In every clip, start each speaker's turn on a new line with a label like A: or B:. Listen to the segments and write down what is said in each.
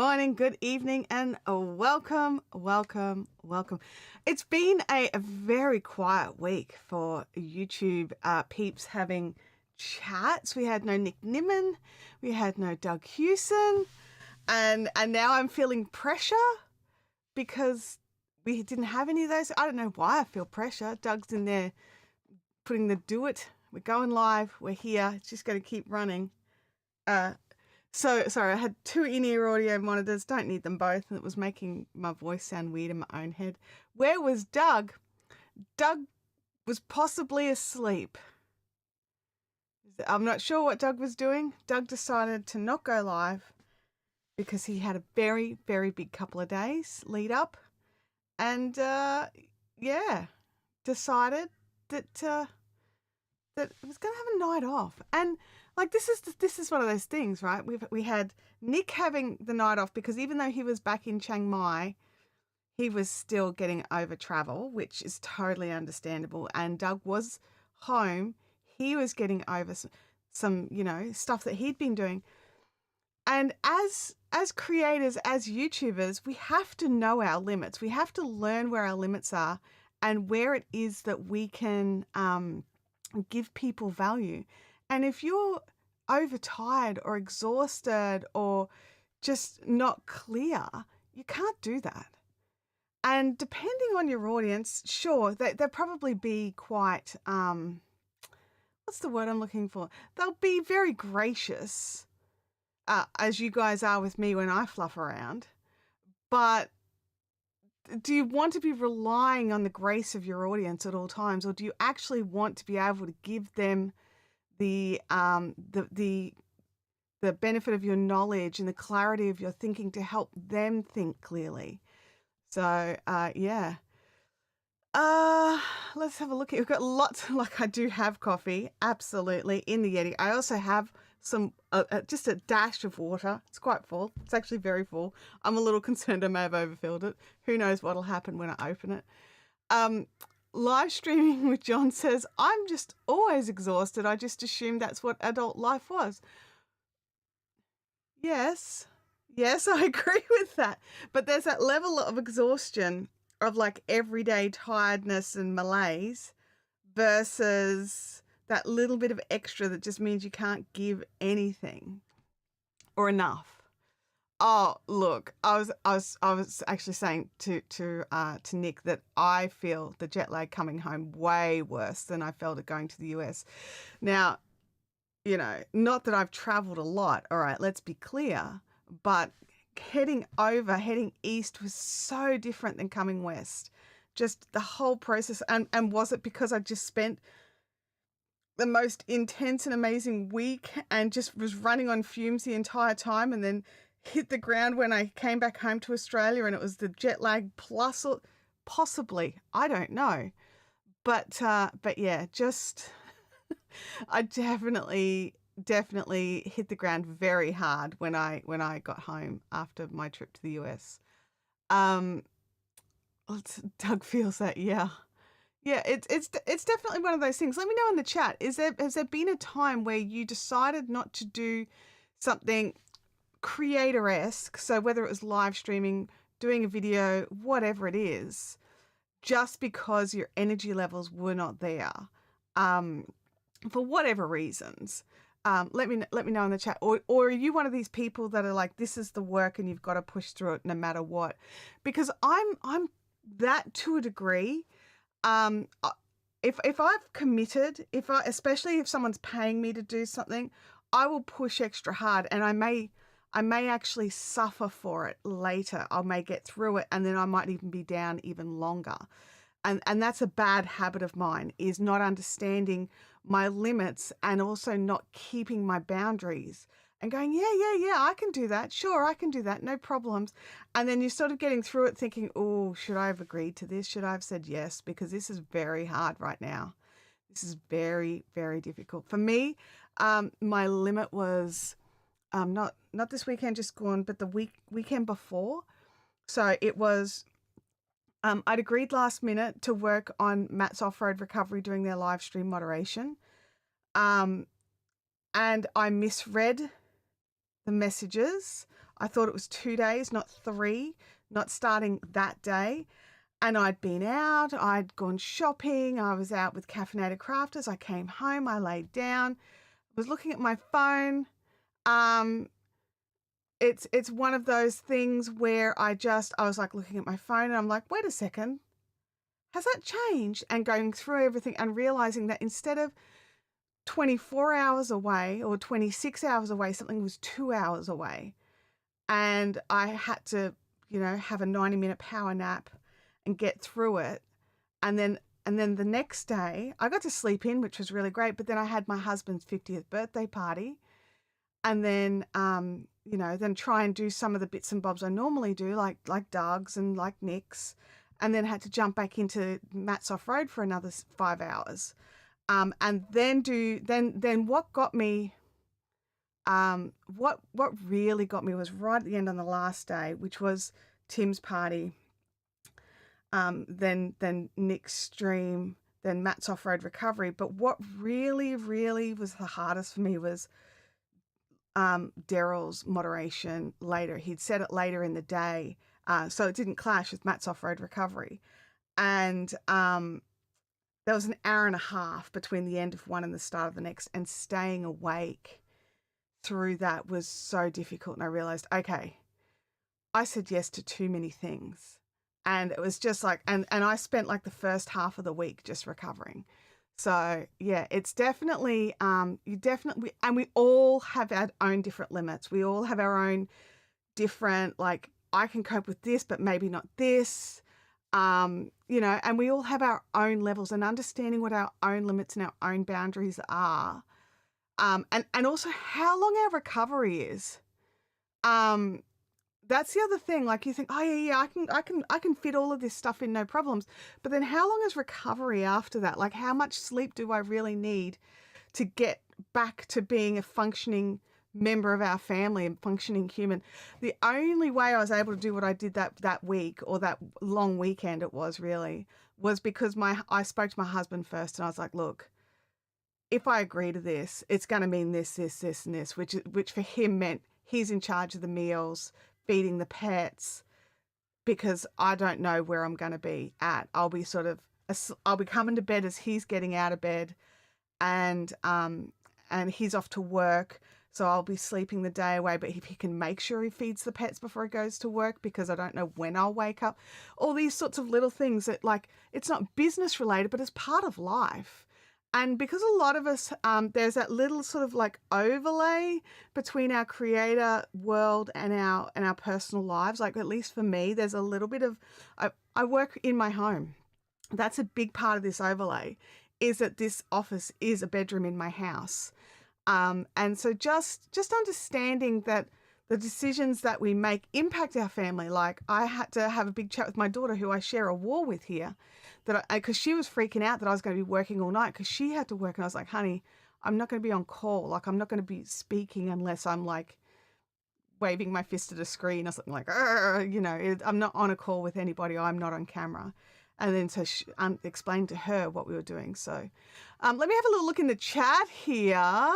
A: morning, good evening, and welcome. It's been a very quiet week for YouTube peeps having chats. We had no Nick Nimmin, we had no Doug Hewson, and now I'm feeling pressure because we didn't have any of those. I don't know why I feel pressure. Doug's in there putting the do it. We're going live. We're here. It's just going to keep running. So sorry, I had two in-ear audio monitors, don't need them both, and it was making my voice sound weird in my own head. Where was Doug? Doug was possibly asleep. I'm not sure what Doug was doing. Doug decided to not go live because he had a very, very big couple of days lead up, and decided that it was going to have a night off. And like this is one of those things, right? We had Nick having the night off because even though he was back in Chiang Mai, he was still getting over travel, which is totally understandable. And Doug was home. He was getting over some stuff that he'd been doing. And as creators, as YouTubers, we have to know our limits. We have to learn where our limits are and where it is that we can give people value. And if you're overtired or exhausted or just not clear, you can't do that. And depending on your audience, sure, they'll probably be quite, what's the word I'm looking for? They'll be very gracious, as you guys are with me when I fluff around. But do you want to be relying on the grace of your audience at all times, or do you actually want to be able to give them the benefit of your knowledge and the clarity of your thinking to help them think clearly? So let's have a look. We've got lots. Like, I do have coffee, absolutely, in the Yeti. I also have some just a dash of water. It's quite full. It's actually very full. I'm a little concerned I may have overfilled it. Who knows what'll happen when I open it. Live streaming with John says, I'm just always exhausted. I just assumed that's what adult life was. Yes, I agree with that. But there's that level of exhaustion of like everyday tiredness and malaise versus that little bit of extra that just means you can't give anything or enough. Oh, look, I was actually saying to Nick that I feel the jet lag coming home way worse than I felt it going to the US. Now, not that I've traveled a lot. All right, let's be clear, but heading east was so different than coming west. Just the whole process. And was it because I just spent the most intense and amazing week and just was running on fumes the entire time and then hit the ground when I came back home to Australia and it was the jet lag plus, or possibly, I don't know. But yeah, just I definitely hit the ground very hard when I got home after my trip to the US. Doug feels that, yeah. It's definitely one of those things. Let me know in the chat. Has there been a time where you decided not to do something creator-esque, so whether it was live streaming, doing a video, whatever it is, just because your energy levels were not there, for whatever reasons? Let me know in the chat. Or are you one of these people that are like, this is the work and you've got to push through it no matter what? Because I'm that to a degree. If I've committed, especially if someone's paying me to do something, I will push extra hard, and I may actually suffer for it later. I may get through it, and then I might even be down even longer. And that's a bad habit of mine, is not understanding my limits and also not keeping my boundaries and going, yeah, I can do that. Sure, I can do that. No problems. And then you're sort of getting through it thinking, oh, should I have agreed to this? Should I have said yes? Because this is very hard right now. This is very, very difficult. For me, my limit was not this weekend just gone, but the weekend before. So it was, I'd agreed last minute to work on Matt's Off-Road Recovery doing their live stream moderation. And I misread the messages. I thought it was 2 days, not 3, not starting that day. And I'd been out, I'd gone shopping, I was out with Caffeinated Crafters. I came home, I laid down, was looking at my phone. It's one of those things where I was like looking at my phone and I'm like, wait a second, has that changed? And going through everything and realizing that instead of 24 hours away or 26 hours away, something was 2 hours away. And I had to, have a 90-minute power nap and get through it. And then the next day I got to sleep in, which was really great. But then I had my husband's 50th birthday party. And then, then try and do some of the bits and bobs I normally do, like Doug's and like Nick's. And then had to jump back into Matt's off-road for another 5 hours. And then what got me, what really got me was right at the end on the last day, which was Tim's party. Then Nick's stream, then Matt's off-road recovery. But what really, really was the hardest for me was Daryl's moderation later. He'd said it later in the day, so it didn't clash with Matt's off-road recovery. And there was an hour and a half between the end of one and the start of the next, and staying awake through that was so difficult. And I realized, okay, I said yes to too many things. And it was just like, and I spent like the first half of the week just recovering. So yeah, it's definitely, and we all have our own different limits. We all have our own different, like, I can cope with this, but maybe not this. And we all have our own levels, and understanding what our own limits and our own boundaries are. And also how long our recovery is. That's the other thing. Like, you think, oh yeah, I can fit all of this stuff in, no problems. But then how long is recovery after that? Like, how much sleep do I really need to get back to being a functioning member of our family and functioning human? The only way I was able to do what I did that week, or that long weekend it was really, was because I spoke to my husband first, and I was like, look, if I agree to this, it's going to mean this, and this, which for him meant he's in charge of the meals, feeding the pets, because I don't know where I'm going to be at. I'll be coming to bed as he's getting out of bed, and he's off to work. So I'll be sleeping the day away, but if he can make sure he feeds the pets before he goes to work, because I don't know when I'll wake up. All these sorts of little things that, like, it's not business related, but it's part of life. And because a lot of us, there's that little sort of like overlay between our creator world and our personal lives. Like, at least for me, there's a little bit of, I work in my home. That's a big part of this overlay, is that this office is a bedroom in my house. And so just understanding that the decisions that we make impact our family. Like, I had to have a big chat with my daughter, who I share a wall with here, because she was freaking out that I was going to be working all night because she had to work. And I was like, honey, I'm not going to be on call. Like, I'm not going to be speaking unless I'm like waving my fist at a screen or something, like, I'm not on a call with anybody. I'm not on camera. And then so she explained to her what we were doing. So let me have a little look in the chat here.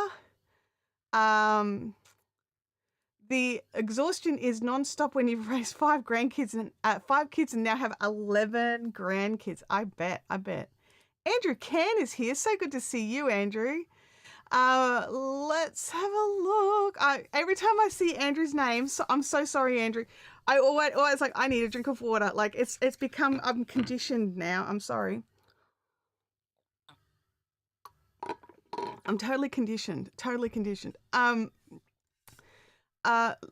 A: The exhaustion is nonstop when you've raised 5 kids and now have 11 grandkids. I bet. Andrew Can is here. So good to see you, Andrew. Let's have a look. Every time I see Andrew's name, so I'm so sorry, Andrew. I always like, I need a drink of water. Like, it's become, I'm conditioned now. I'm sorry. I'm totally conditioned.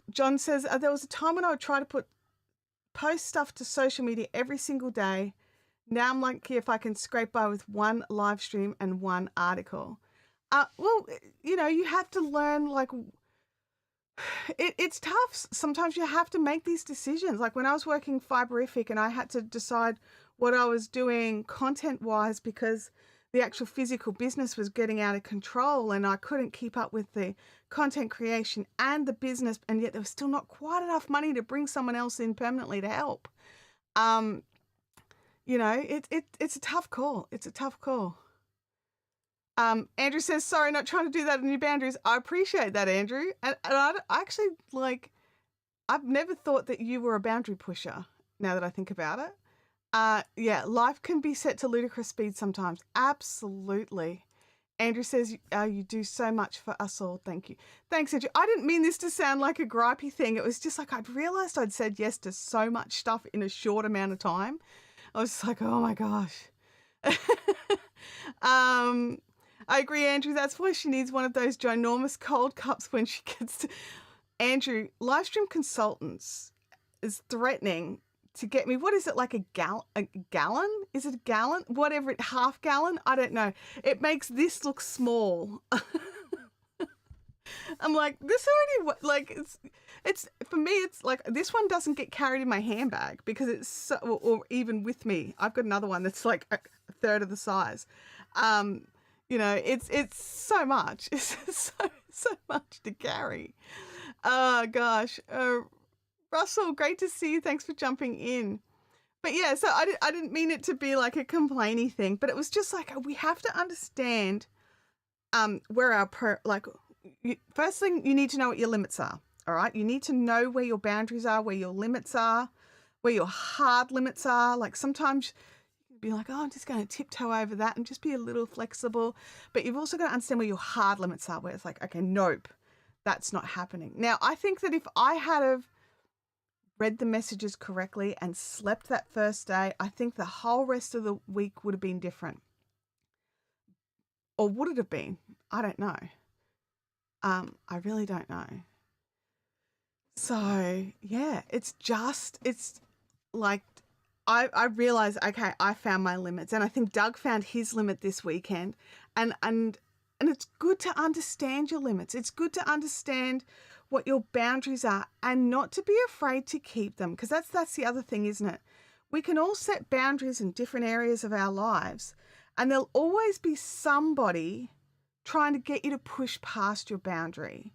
A: John says, there was a time when I would try to post stuff to social media every single day. Now I'm lucky if I can scrape by with one live stream and one article. Well, you have to learn, like, it's tough. Sometimes you have to make these decisions. Like, when I was working Fiberific and I had to decide what I was doing content-wise, because the actual physical business was getting out of control and I couldn't keep up with the content creation and the business, and yet there was still not quite enough money to bring someone else in permanently to help. It's a tough call. Andrew says, sorry, not trying to do that in your boundaries. I appreciate that, Andrew. And I actually, like, I've never thought that you were a boundary pusher, now that I think about it. Yeah, life can be set to ludicrous speed sometimes. Absolutely. Andrew says, you do so much for us all. Thank you. Thanks, Andrew. I didn't mean this to sound like a gripey thing. It was just like I'd realized I'd said yes to so much stuff in a short amount of time. I was just like, oh my gosh. I agree, Andrew. That's why she needs one of those ginormous cold cups when she gets to... Andrew, Livestream Consultants is threatening to get me, what is it, like a gallon? Is it a gallon? Whatever, half gallon? I don't know. It makes this look small. I'm like, this already, like, it's for me, it's like, this one doesn't get carried in my handbag because it's so, or even with me. I've got another one that's like a third of the size. You know, it's so much. It's so much to carry. Oh gosh. Russell, great to see you. Thanks for jumping in. But yeah, so I didn't mean it to be like a complainy thing, but it was just like, we have to understand where our, first thing, you need to know what your limits are. All right. You need to know where your boundaries are, where your limits are, where your hard limits are. Like sometimes you can be like, oh, I'm just going to tiptoe over that and just be a little flexible. But you've also got to understand where your hard limits are, where it's like, okay, nope, that's not happening. Now, I think that if I had have read the messages correctly and slept that first day, I think the whole rest of the week would have been different. Or would it have been? I don't know. I really don't know. So yeah, it's like, I realized, okay, I found my limits, and I think Doug found his limit this weekend, and it's good to understand your limits. It's good to understand what your boundaries are and not to be afraid to keep them, because that's the other thing, isn't it? We can all set boundaries in different areas of our lives, and there'll always be somebody trying to get you to push past your boundary.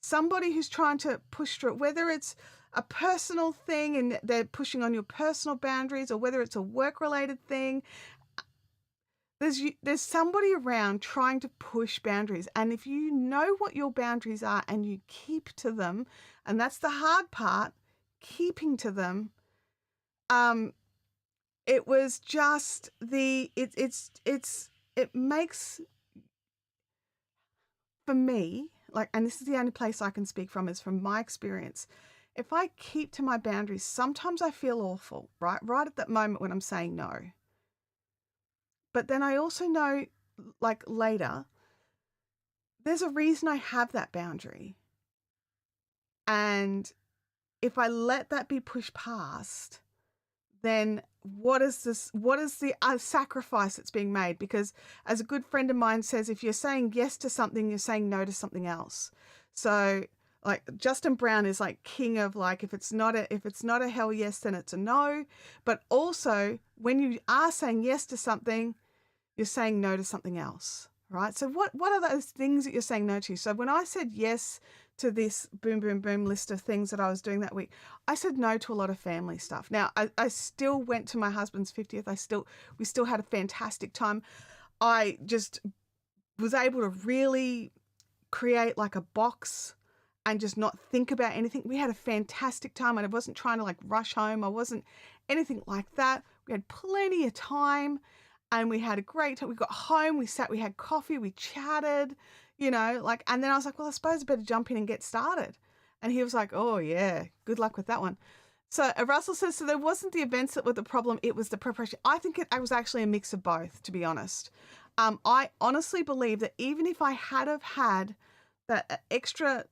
A: Somebody who's trying to push through it, whether it's a personal thing and they're pushing on your personal boundaries, or whether it's a work-related thing. There's somebody around trying to push boundaries. And if you know what your boundaries are and you keep to them, and that's the hard part, keeping to them, it was just it makes, for me, like, and this is the only place I can speak from, is from my experience. If I keep to my boundaries, sometimes I feel awful, right at that moment when I'm saying no. But then I also know, like, later, there's a reason I have that boundary. And if I let that be pushed past, then what is the sacrifice that's being made? Because as a good friend of mine says, if you're saying yes to something, you're saying no to something else. So like Justin Brown is like king of, like, if it's not a hell yes, then it's a no. But also when you are saying yes to something, you're saying no to something else, right? So what are those things that you're saying no to? So when I said yes to this boom, boom, boom list of things that I was doing that week, I said no to a lot of family stuff. Now, I still went to my husband's 50th. We still had a fantastic time. I just was able to really create like a box and just not think about anything. We had a fantastic time, and I wasn't trying to like rush home. I wasn't anything like that. We had plenty of time. And we had a great time. We got home, we had coffee, we chatted, like, and then I was like, well, I suppose I better jump in and get started. And he was like, oh yeah, good luck with that one. So Russell says, so there wasn't the events that were the problem, it was the preparation. I think it was actually a mix of both, to be honest. I honestly believe that even if I had have had that extra,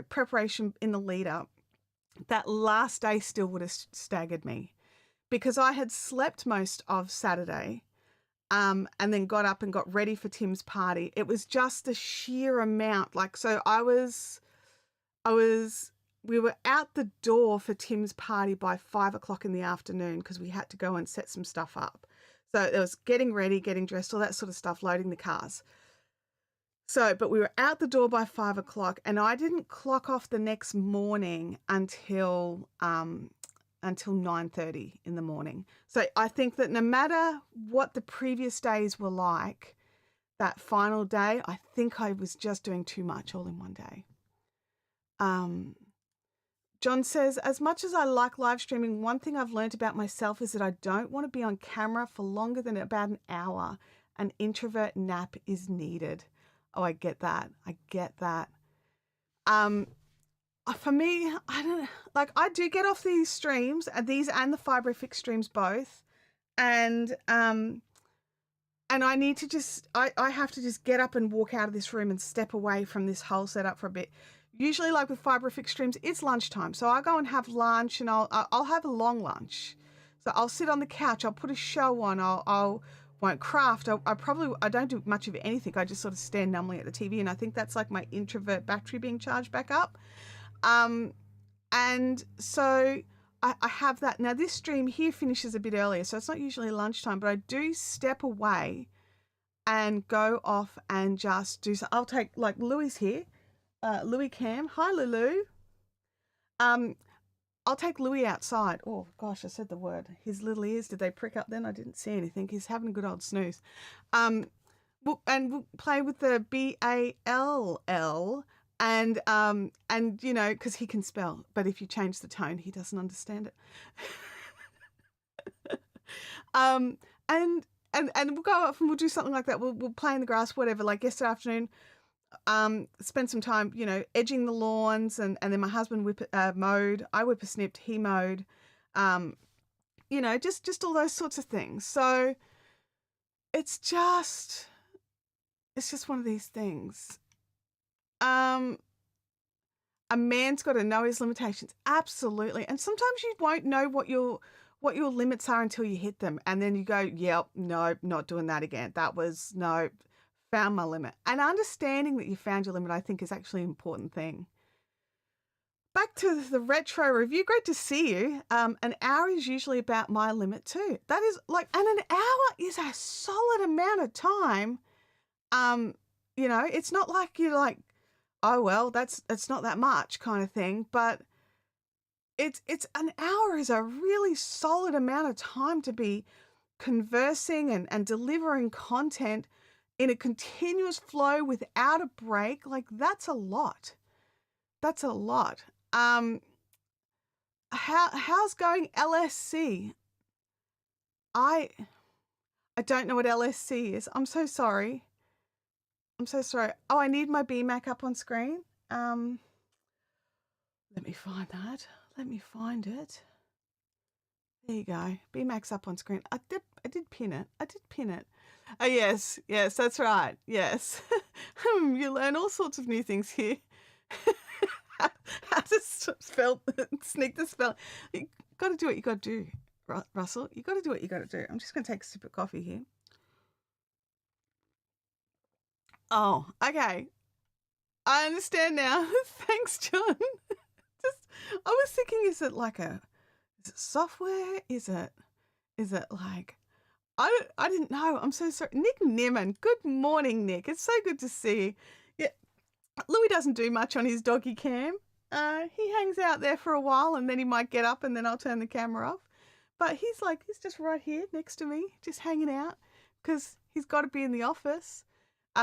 A: preparation in the lead up, that last day still would have staggered me. Because I had slept most of Saturday, and then got up and got ready for Tim's party. It was just the sheer amount. Like, so we were out the door for Tim's party by 5 o'clock in the afternoon because we had to go and set some stuff up. So it was getting ready, getting dressed, all that sort of stuff, loading the cars. So, but we were out the door by 5 o'clock, and I didn't clock off the next morning until 9:30 in the morning. So I think that no matter what the previous days were like, that final day, I think I was just doing too much all in one day. John says, as much as I like live streaming, one thing I've learned about myself is that I don't want to be on camera for longer than about an hour. An introvert nap is needed. Oh, I get that. I get that. For me, I do get off these streams, these and the Fibrofix streams both. And I need to just, I have to just get up and walk out of this room and step away from this whole setup for a bit. Usually, like with Fibrofix streams, it's lunchtime. So I go and have lunch, and I'll have a long lunch. So I'll sit on the couch, I'll put a show on, I'll won't craft. I don't do much of anything. I just sort of stand numbly at the TV, and I think that's like my introvert battery being charged back up. And so I have that. Now this stream here finishes a bit earlier, so it's not usually lunchtime, but I do step away and go off and just do so. I'll take, like, Louis here, Louis Cam. Hi, Lulu. I'll take Louis outside. Oh gosh, I said the word. His little ears, did they prick up then? I didn't see anything. He's having a good old snooze. We'll play with the BALL. And you know, because he can spell, but if you change the tone, he doesn't understand it. And we'll go off and we'll do something like that. We'll play in the grass, whatever. Like yesterday afternoon, spend some time, you know, edging the lawns, and then my husband mowed. I whippersnipped, he mowed. You know, just all those sorts of things. So it's just one of these things. A man's got to know his limitations. Absolutely. And sometimes you won't know what your limits are until you hit them. And then you go, yep, no, not doing that again. That was, no, found my limit. And understanding that you found your limit, I think, is actually an important thing. Back to the retro review. Great to see you. An hour is usually about my limit too. That is like, and an hour is a solid amount of time. You know, it's not like you're like, oh, well, that's not that much kind of thing, but it's an hour is a really solid amount of time to be conversing and delivering content in a continuous flow without a break. Like, that's a lot. That's a lot. How's going LSC? I don't know what LSC is. I'm so sorry. I'm so sorry. Oh, I need my BMAC up on screen. Let me find that. Let me find it. There you go. BMAC's up on screen. I did pin it. Oh, yes, that's right. Yes. You learn all sorts of new things here. How to sneak the spell. You got to do what you got to do, Russell. You got to do what you got to do. I'm just going to take a sip of coffee here. Oh, okay. I understand now. Thanks, John. I was thinking, is it software? Is it like, I didn't know. I'm so sorry. Nick Nimmin. Good morning, Nick. It's so good to see you. Yeah. Louis doesn't do much on his doggy cam. He hangs out there for a while, and then he might get up, and then I'll turn the camera off. But he's just right here next to me, just hanging out, because he's got to be in the office.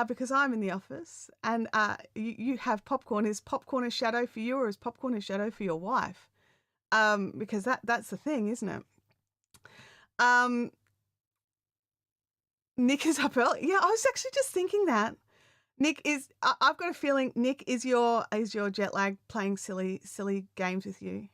A: Because I'm in the office, and you have popcorn. Is popcorn a shadow for you, or is popcorn a shadow for your wife? Because that's the thing, isn't it? Nick is up early. Yeah, I was actually just thinking that. Nick is. I've got a feeling Nick is your jet lag playing silly games with you.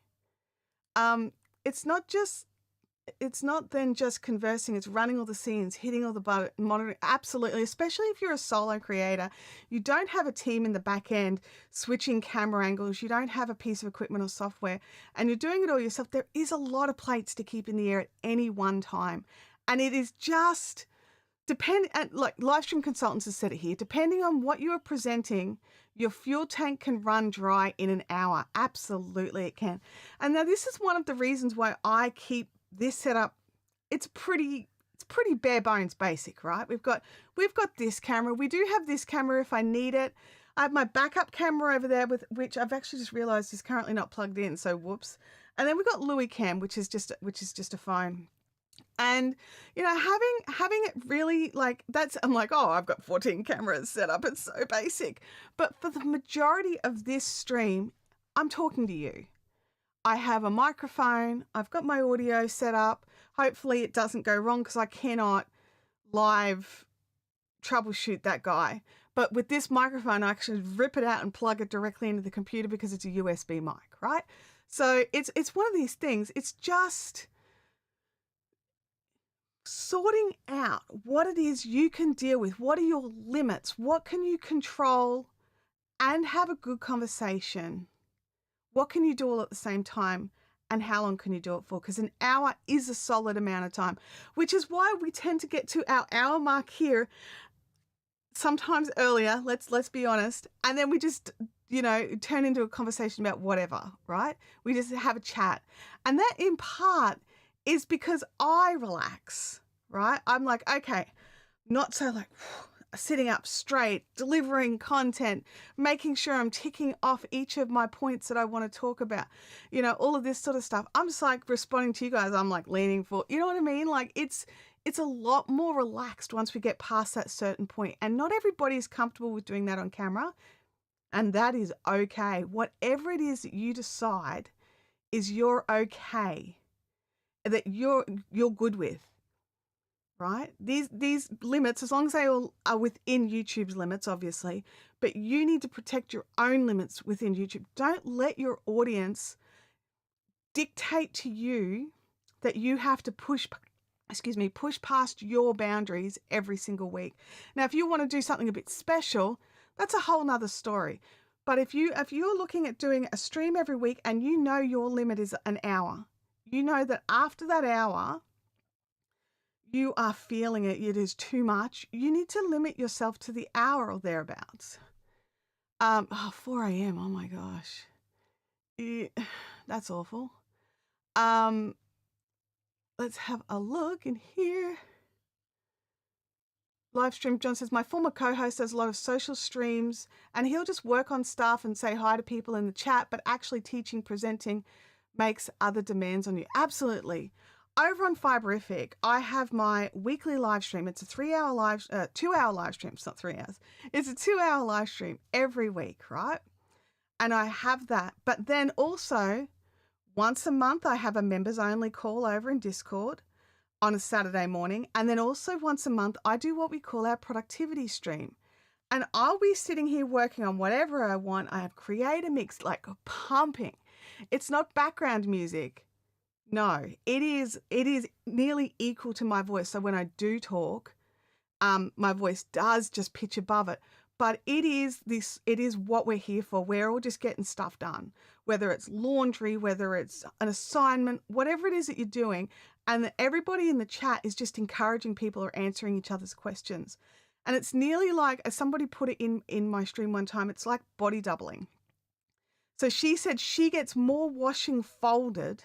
A: It's not then just conversing, it's running all the scenes, hitting all the buttons, monitoring. Absolutely, especially if you're a solo creator. You don't have a team in the back end switching camera angles. You don't have a piece of equipment or software, and you're doing it all yourself. There is a lot of plates to keep in the air at any one time. And it is just like live stream consultants have said it here, depending on what you are presenting, your fuel tank can run dry in an hour. Absolutely, it can. And now this is one of the reasons why I keep this setup. It's pretty bare bones basic, right? We've got this camera. We do have this camera if I need it. I have my backup camera over there, with which I've actually just realized is currently not plugged in, so whoops. And then we've got Louis Cam, which is just a phone. And you know, having it really like that's, I'm like, oh, I've got 14 cameras set up. It's so basic. But for the majority of this stream, I'm talking to you. I have a microphone. I've got my audio set up. Hopefully it doesn't go wrong because I cannot live troubleshoot that guy. But with this microphone, I actually rip it out and plug it directly into the computer because it's a USB mic, right? So it's one of these things. It's just sorting out what it is you can deal with. What are your limits? What can you control and have a good conversation? What can you do all at the same time? And how long can you do it for? Because an hour is a solid amount of time, which is why we tend to get to our hour mark here sometimes earlier, let's be honest, and then we just, turn into a conversation about whatever, right? We just have a chat. And that in part is because I relax, right? I'm like, okay, not so like sitting up straight, delivering content, making sure I'm ticking off each of my points that I want to talk about, all of this sort of stuff. I'm just like responding to you guys. I'm like leaning for, you know what I mean? Like it's a lot more relaxed once we get past that certain point. And not everybody is comfortable with doing that on camera. And that is okay. Whatever it is that you decide is you're okay, that you're good with. Right? These limits, as long as they all are within YouTube's limits, obviously, but you need to protect your own limits within YouTube. Don't let your audience dictate to you that you have to push past your boundaries every single week. Now, if you want to do something a bit special, that's a whole nother story. But if you're looking at doing a stream every week and you know your limit is an hour, you know that after that hour, you are feeling it is too much, you need to limit yourself to the hour or thereabouts. 4 a.m. Oh my gosh. That's awful. Let's have a look in here. Livestream John says, my former co-host does a lot of social streams and he'll just work on stuff and say hi to people in the chat, but actually teaching, presenting makes other demands on you. Absolutely. Over on Fiberific, I have my weekly live stream. It's a 2-hour live stream. It's not 3 hours. It's a 2-hour live stream every week, right? And I have that. But then also once a month, I have a members only call over in Discord on a Saturday morning. And then also once a month, I do what we call our productivity stream. And I'll be sitting here working on whatever I want. I have Creator Mix, like pumping. It's not background music. No, it is nearly equal to my voice. So when I do talk, my voice does just pitch above it. But it is what we're here for. We're all just getting stuff done, whether it's laundry, whether it's an assignment, whatever it is that you're doing. And everybody in the chat is just encouraging people or answering each other's questions. And it's nearly like, as somebody put it in my stream one time, it's like body doubling. So she said she gets more washing folded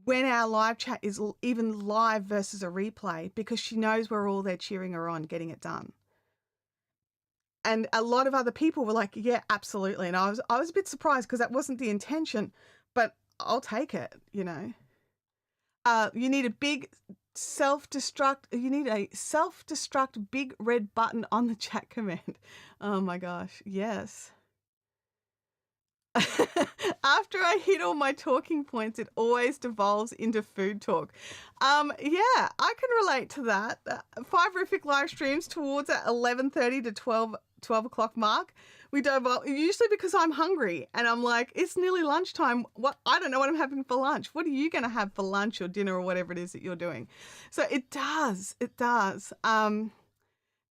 A: when our live chat is even live versus a replay, because she knows we're all there cheering her on, getting it done. And a lot of other people were like, yeah, absolutely. And I was a bit surprised because that wasn't the intention, but I'll take it, You need a big self-destruct big red button on the chat command. Oh my gosh. Yes. After I hit all my talking points, it always devolves into food talk. Yeah, I can relate to that. Fiberific live streams towards that 11:30 to 12 o'clock mark. We devolve, usually because I'm hungry and I'm like, it's nearly lunchtime. I don't know what I'm having for lunch. What are you going to have for lunch or dinner or whatever it is that you're doing? So it does.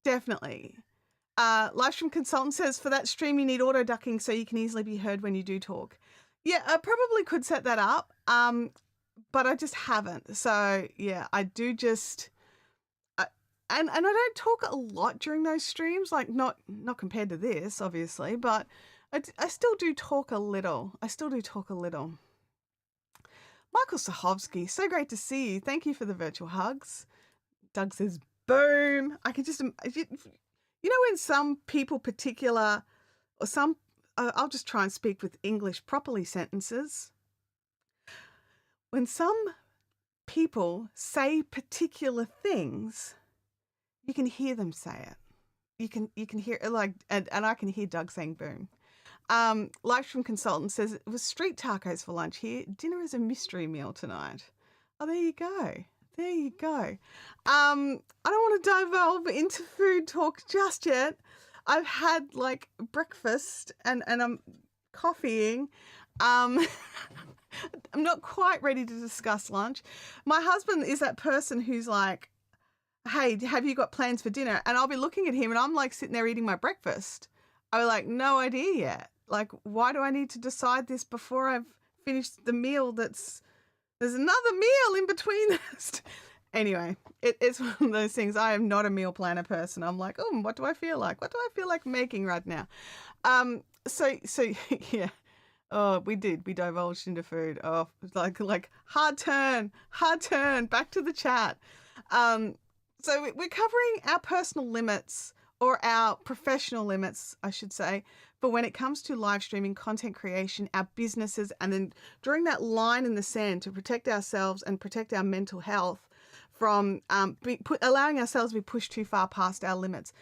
A: Definitely. Livestream Consultant says, for that stream, you need auto ducking so you can easily be heard when you do talk. Yeah, I probably could set that up, but I just haven't. So yeah, I do just, and I don't talk a lot during those streams, like not compared to this, obviously, but I still do talk a little. Michael Sahovsky, so great to see you. Thank you for the virtual hugs. Doug says, boom. I can just, when some people particular, or some, I'll just try and speak with English properly sentences. When some people say particular things, you can hear them say it. You can hear it, like, and I can hear Doug saying boom. Live stream consultant says it was street tacos for lunch here. Dinner is a mystery meal tonight. Oh, there you go. There you go. I don't want to delve into food talk just yet. I've had like breakfast and I'm coffeeing. I'm not quite ready to discuss lunch. My husband is that person who's like, hey, have you got plans for dinner? And I'll be looking at him and I'm like sitting there eating my breakfast. I'm like, no idea yet. Like, why do I need to decide this before I've finished the meal there's another meal in between this? Anyway, it's one of those things. I am not a meal planner person. I'm like, oh, what do I feel like? What do I feel like making right now? So yeah. Oh, we divulged into food. Oh, it's like hard turn, back to the chat. So we're covering our personal limits, or our professional limits, I should say, but when it comes to live streaming, content creation, our businesses, and then drawing that line in the sand to protect ourselves and protect our mental health from allowing ourselves to be pushed too far past our limits.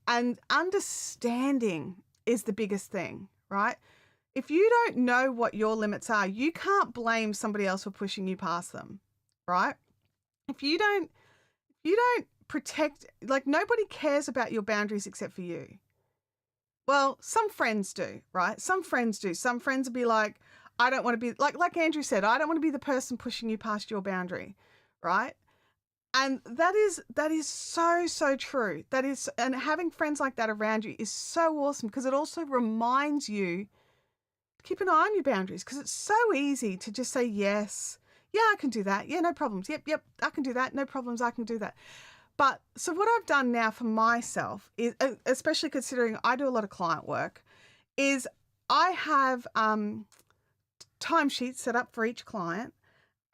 A: And understanding is the biggest thing, right? If you don't know what your limits are, you can't blame somebody else for pushing you past them, right? If you don't protect, like, nobody cares about your boundaries except for you. Well, some friends do, right? Some friends do. Some friends will be like, I don't want to be, like Andrew said, I don't want to be the person pushing you past your boundary, right? And that is so true. And having friends like that around you is so awesome, because it also reminds you to keep an eye on your boundaries, because it's so easy to just say, yes, yeah, I can do that. Yeah, no problems. Yep, I can do that. No problems, I can do that. But so what I've done now for myself is, especially considering I do a lot of client work, is I have timesheets set up for each client,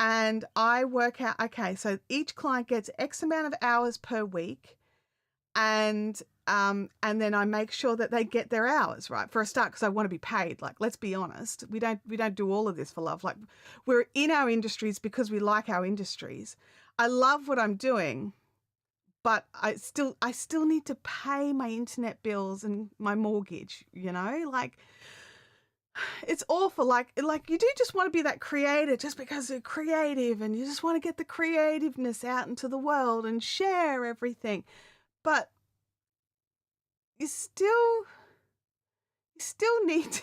A: and I work out, okay, so each client gets X amount of hours per week, and then I make sure that they get their hours, right? For a start, because I want to be paid. Like, let's be honest, we don't do all of this for love. Like, we're in our industries because we like our industries. I love what I'm doing, but I still need to pay my internet bills and my mortgage, like, it's awful. Like you do just want to be that creator just because you're creative and you just want to get the creativeness out into the world and share everything. But you still need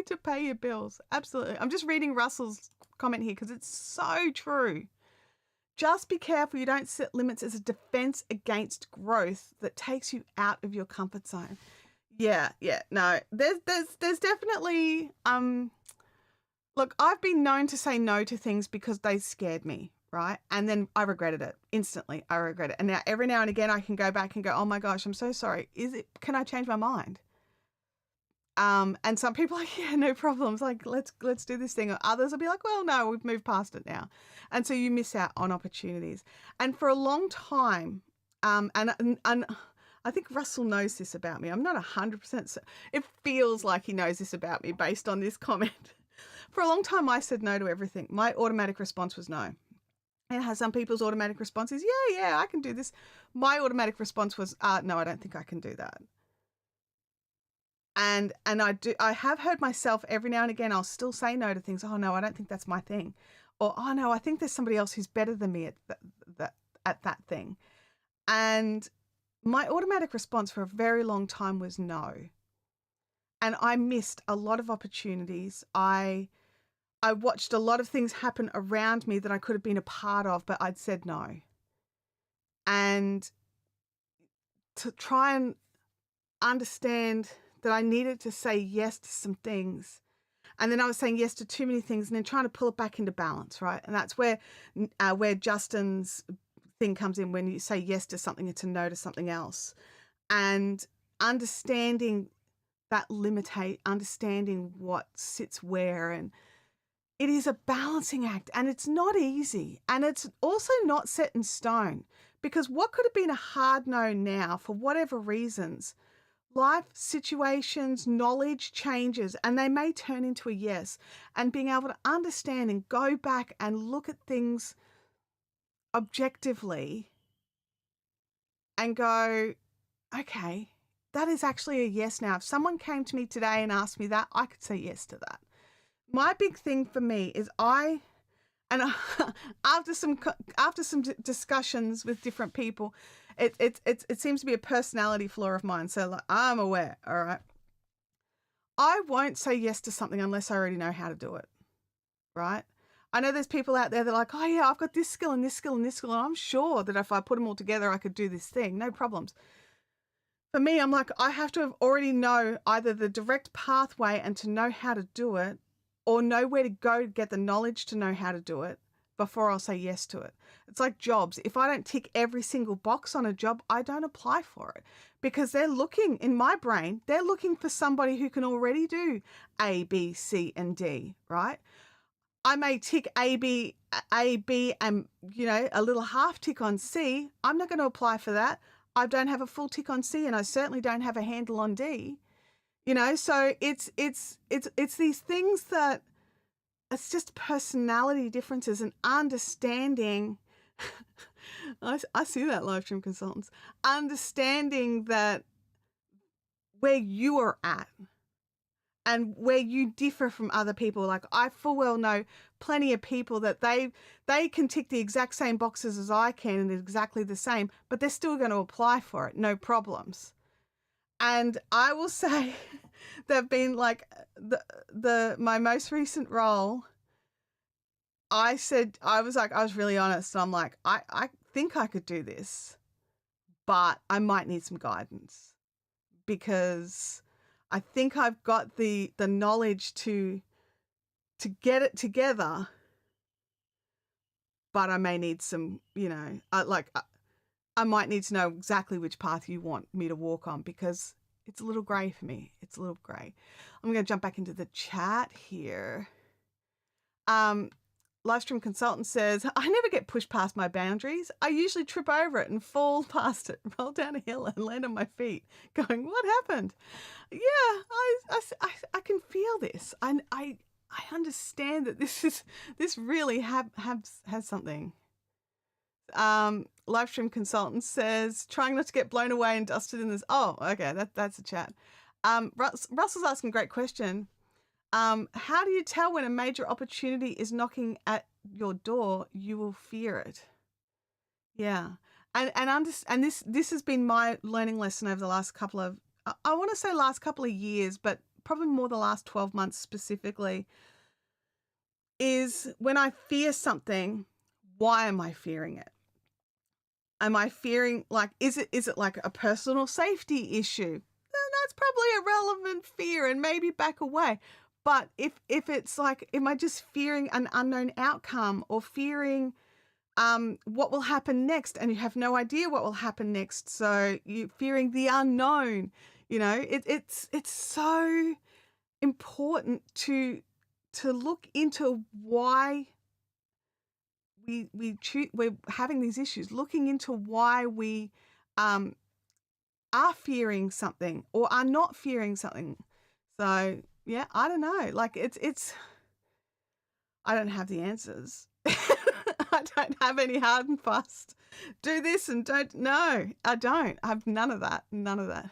A: to pay your bills. Absolutely. I'm just reading Russell's comment here because it's so true. Just be careful you don't set limits as a defense against growth that takes you out of your comfort zone. Yeah. No, there's definitely, look, I've been known to say no to things because they scared me, right? And then I regretted it instantly. I regret it. And now every now and again I can go back and go, oh my gosh, I'm so sorry. Can I change my mind? And some people are like, yeah, no problems. Like, let's do this thing. Or others will be like, well, no, we've moved past it now. And so you miss out on opportunities. And for a long time, and I think Russell knows this about me. I'm not 100%. It feels like he knows this about me based on this comment. For a long time, I said no to everything. My automatic response was no. And how some people's automatic response is, yeah, I can do this. My automatic response was, no, I don't think I can do that. And I have heard myself every now and again, I'll still say no to things. Oh no, I don't think that's my thing. Or, oh no, I think there's somebody else who's better than me at that thing. And my automatic response for a very long time was no. And I missed a lot of opportunities. I watched a lot of things happen around me that I could have been a part of, but I'd said no. And to try and understand that I needed to say yes to some things. And then I was saying yes to too many things, and then trying to pull it back into balance, right? And that's where Justin's thing comes in, when you say yes to something and to no to something else. And understanding that understanding what sits where, and it is a balancing act, and it's not easy. And it's also not set in stone, because what could have been a hard no now, for whatever reasons, life situations, knowledge changes, and they may turn into a yes. And being able to understand and go back and look at things objectively and go, okay, that is actually a yes now. If someone came to me today and asked me that, I could say yes to that. My big thing for me is after some discussions with different people, it seems to be a personality flaw of mine. So like, I'm aware, all right? I won't say yes to something unless I already know how to do it, right? I know there's people out there that are like, oh yeah, I've got this skill and this skill and this skill, and I'm sure that if I put them all together, I could do this thing, no problems. For me, I'm like, I have to have already know either the direct pathway and to know how to do it, or know where to go to get the knowledge to know how to do it before I'll say yes to it. It's like jobs. If I don't tick every single box on a job, I don't apply for it, because they're looking, in my brain, they're looking for somebody who can already do A, B, C, and D, right? I may tick A, B, and, a little half tick on C. I'm not going to apply for that. I don't have a full tick on C, and I certainly don't have a handle on D. So it's these things that it's just personality differences and understanding. I see that, live stream consultants, understanding that where you are at and where you differ from other people. Like, I full well know plenty of people that they can tick the exact same boxes as I can and exactly the same, but they're still going to apply for it, no problems. And I will say they've been like my most recent role. I was really honest. And I'm like, I think I could do this, but I might need some guidance, because I think I've got the knowledge to get it together, but I may need some, I might need to know exactly which path you want me to walk on, because it's a little grey for me. It's a little grey. I'm going to jump back into the chat here. Livestream consultant says, I never get pushed past my boundaries. I usually trip over it and fall past it, roll down a hill and land on my feet going, what happened? Yeah, I can feel this. I understand that this really has something. Livestream consultant says, trying not to get blown away and dusted in this. Oh, okay, that's a chat. Russell's asking a great question. How do you tell when a major opportunity is knocking at your door? You will fear it. Yeah, and this has been my learning lesson over the last couple of, I want to say last couple of years, but probably more the last 12 months specifically, is when I fear something, why am I fearing it? Am I fearing, like, is it like a personal safety issue? Then that's probably a relevant fear and maybe back away. But if it's like, am I just fearing an unknown outcome, or fearing what will happen next, and you have no idea what will happen next, so you're fearing the unknown? It's so important to look into why we're having these issues, looking into why we are fearing something or are not fearing something. So yeah, I don't know. Like, it's I don't have the answers. I don't have any hard and fast, do this and don't. No, I don't. I have none of that. None of that.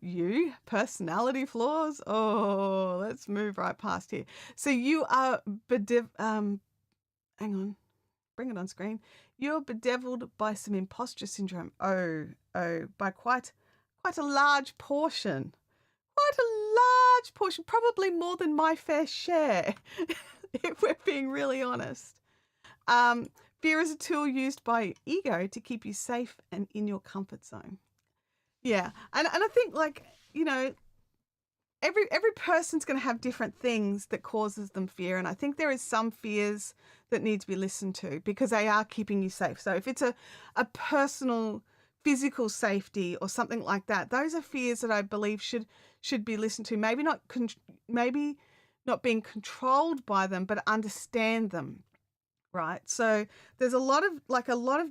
A: You, personality flaws? Oh, let's move right past here. So you are hang on. Bring it on screen. You're bedeviled by some imposter syndrome. Oh, by quite a large portion. Quite a large portion, probably more than my fair share, if we're being really honest. Fear is a tool used by ego to keep you safe and in your comfort zone. Yeah, and I think, like, every person's going to have different things that causes them fear, and I think there is some fears that need to be listened to because they are keeping you safe. So if it's a personal physical safety or something like that, those are fears that I believe should be listened to. Maybe not being controlled by them, but understand them, right? So there's a lot of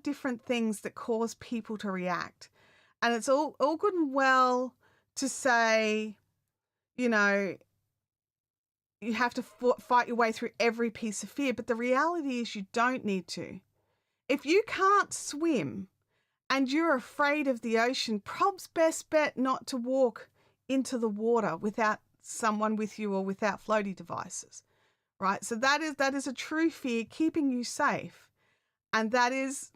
A: different things that cause people to react, and it's all good and well to say, you have to fight your way through every piece of fear, but the reality is you don't need to. If you can't swim and you're afraid of the ocean, prob's best bet not to walk into the water without someone with you or without floaty devices, right? So that is a true fear keeping you safe. And that is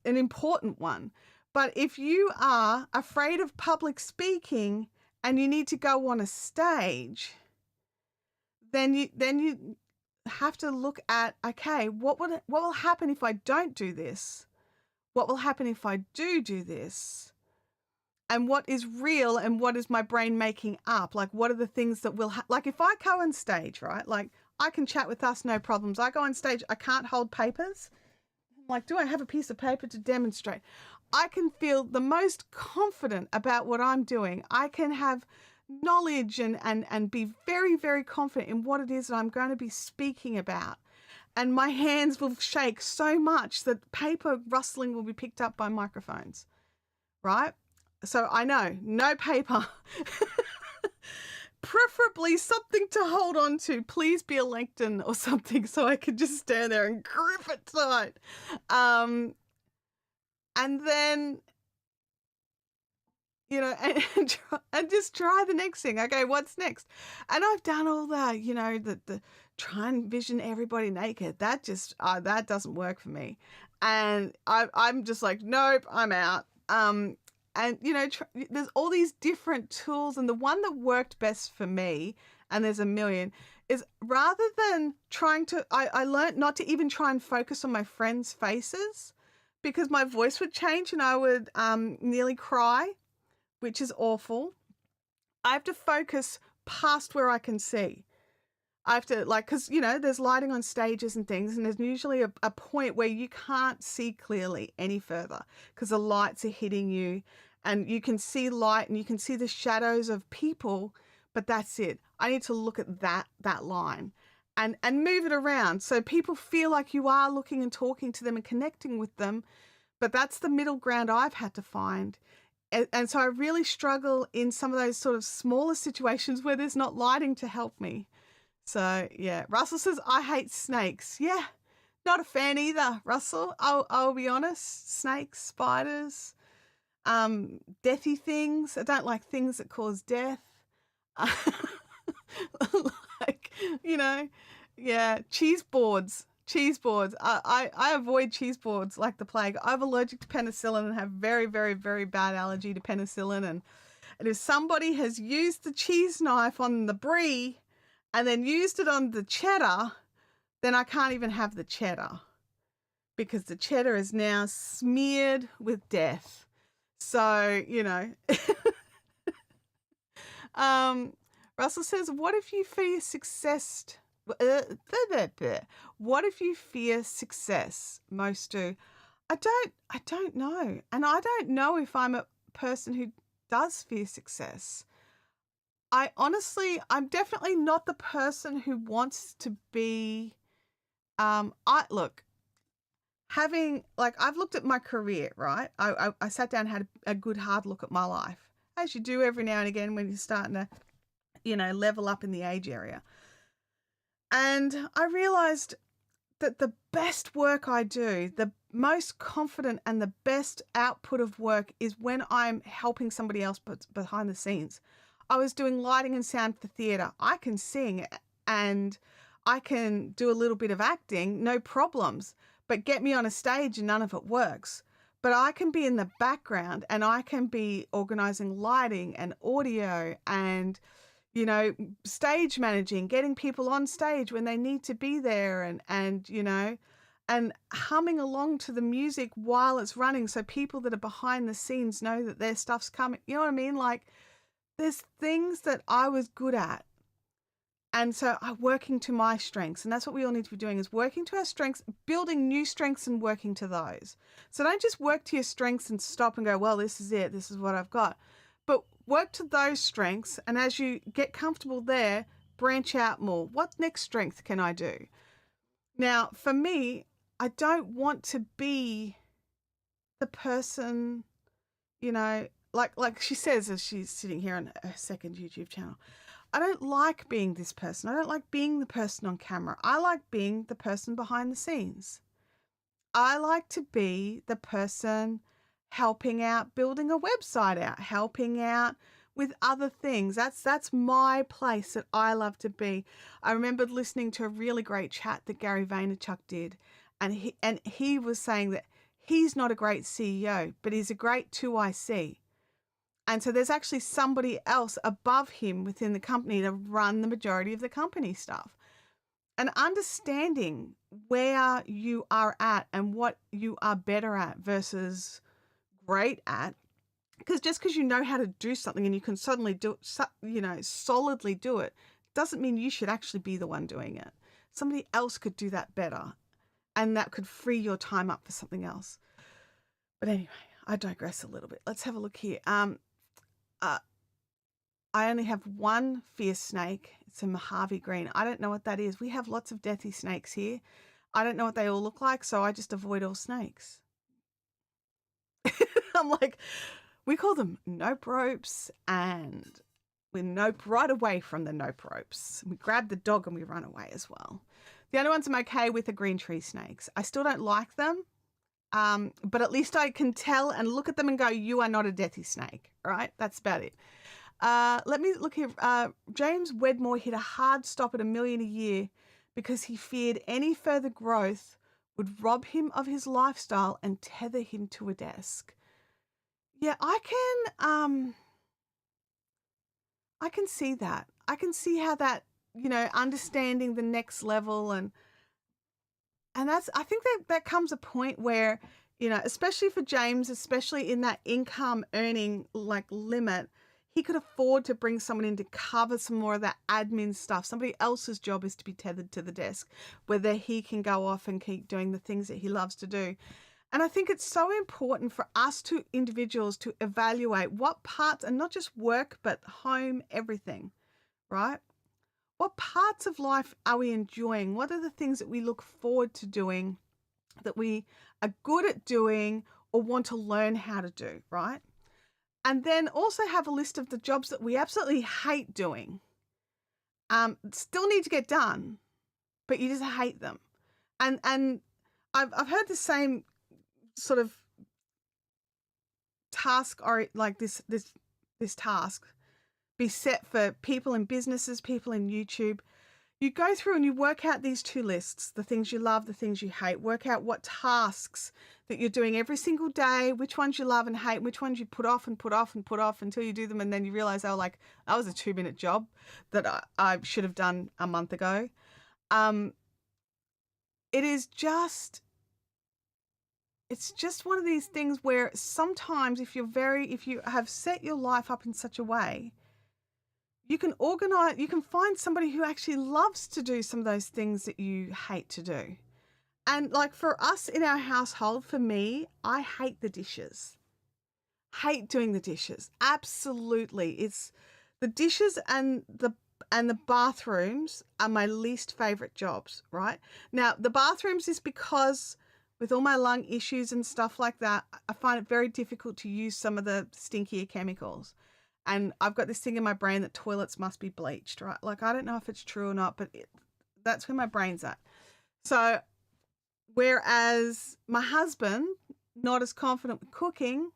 A: an important one. But if you are afraid of public speaking and you need to go on a stage, then you have to look at, okay, what will happen if I don't do this? What will happen if I do this? And what is real and what is my brain making up? Like, what are the things that will like if I go on stage, right? Like, I can chat with us, no problems. I go on stage, I can't hold papers. Like, do I have a piece of paper to demonstrate? I can feel the most confident about what I'm doing. I can have knowledge and be very, very confident in what it is that I'm going to be speaking about. And my hands will shake so much that paper rustling will be picked up by microphones, right? So I know, no paper. Preferably something to hold on to. Please be a lectern or something so I could just stand there and grip it tight. And then, you know, and just try the next thing. Okay, what's next? And I've done all that, you know, the try and vision everybody naked. That just, that doesn't work for me. And I'm just like, nope, I'm out. And, you know, there's all these different tools. And the one that worked best for me, and there's a million, is rather than trying to, I learned not to even try and focus on my friends' faces because my voice would change and I would nearly cry, which is awful. I have to focus past where I can see. I have to, like, because, you know, there's lighting on stages and things, and there's usually a point where you can't see clearly any further because the lights are hitting you and you can see light and you can see the shadows of people, but that's it. I need to look at that line and move it around so people feel like you are looking and talking to them and connecting with them. But that's the middle ground I've had to find. And so I really struggle in some of those sort of smaller situations where there's not lighting to help me. So, yeah, Russell says, I hate snakes. Yeah, not a fan either, Russell. I'll be honest. Snakes, spiders, deathy things. I don't like things that cause death. Like, you know, yeah, cheese boards. I avoid cheese boards like the plague. I'm allergic to penicillin and have very, very, very bad allergy to penicillin. And if somebody has used the cheese knife on the brie and then used it on the cheddar, then I can't even have the cheddar because the cheddar is now smeared with death. So, you know. Russell says, what if you fear success? What if you fear success? Most do. I don't know. And I don't know if I'm a person who does fear success. I'm definitely not the person who wants to be, I've looked at my career, right? I sat down and had a good hard look at my life, as you do every now and again when you're starting to, you know, level up in the age area. And I realized that the best work I do, the most confident and the best output of work is when I'm helping somebody else behind the scenes. I was doing lighting and sound for theatre. I can sing and I can do a little bit of acting, no problems, but get me on a stage and none of it works. But I can be in the background and I can be organising lighting and audio and, you know, stage managing, getting people on stage when they need to be there and you know, and humming along to the music while it's running so people that are behind the scenes know that their stuff's coming. You know what I mean? Like, there's things that I was good at. And so I'm working to my strengths. And that's what we all need to be doing, is working to our strengths, building new strengths and working to those. So don't just work to your strengths and stop and go, well, this is it. This is what I've got. But work to those strengths. And as you get comfortable there, branch out more. What next strength can I do? Now, for me, I don't want to be the person, you know, like she says as she's sitting here on her second YouTube channel. I don't like being this person. I don't like being the person on camera. I like being the person behind the scenes. I like to be the person helping out, building a website out, helping out with other things. That's my place that I love to be. I remembered listening to a really great chat that Gary Vaynerchuk did, and he was saying that he's not a great CEO, but he's a great 2IC. And so there's actually somebody else above him within the company to run the majority of the company stuff. And understanding where you are at and what you are better at versus great at, because just because you know how to do something and you can suddenly do it, solidly do it, doesn't mean you should actually be the one doing it. Somebody else could do that better, and that could free your time up for something else. But anyway, I digress a little bit. Let's have a look here. I only have one fierce snake. It's a Mojave green. I don't know what that is. We have lots of deathy snakes here. I don't know what they all look like, so I just avoid all snakes. I'm like, we call them nope ropes, and we nope right away from the nope ropes. We grab the dog and we run away as well. The only ones I'm okay with are green tree snakes. I still don't like them, but at least I can tell and look at them and go, you are not a deathy snake. All right, that's about it. Let me look here. James Wedmore hit a hard stop at $1 million a year because he feared any further growth would rob him of his lifestyle and tether him to a desk. Yeah, I can see that. I can see how that, understanding the next level and I think that comes a point where, especially for James, especially in that income earning limit, he could afford to bring someone in to cover some more of that admin stuff. Somebody else's job is to be tethered to the desk, whether he can go off and keep doing the things that he loves to do. And I think it's so important for us individuals to evaluate what parts, and not just work, but home, everything, right? What parts of life are we enjoying? What are the things that we look forward to doing, that we are good at doing or want to learn how to do, right? And then also have a list of the jobs that we absolutely hate doing. Still need to get done, but you just hate them. And I've heard the same sort of task, or like this task be set for people in businesses, people in YouTube. You go through and you work out these two lists, the things you love, the things you hate. Work out what tasks that you're doing every single day, which ones you love and hate, which ones you put off and put off and put off until you do them. And then you realize, oh, that was a 2-minute job that I should have done a month ago. It's just one of these things where sometimes if you have set your life up in such a way, you can find somebody who actually loves to do some of those things that you hate to do. And like for us in our household, for me, I hate the dishes. Hate doing the dishes. Absolutely. It's the dishes and the bathrooms are my least favorite jobs, right? Now, the bathrooms is because with all my lung issues and stuff like that, I find it very difficult to use some of the stinkier chemicals. And I've got this thing in my brain that toilets must be bleached, right? Like, I don't know if it's true or not, but that's where my brain's at. So, whereas my husband, not as confident with cooking,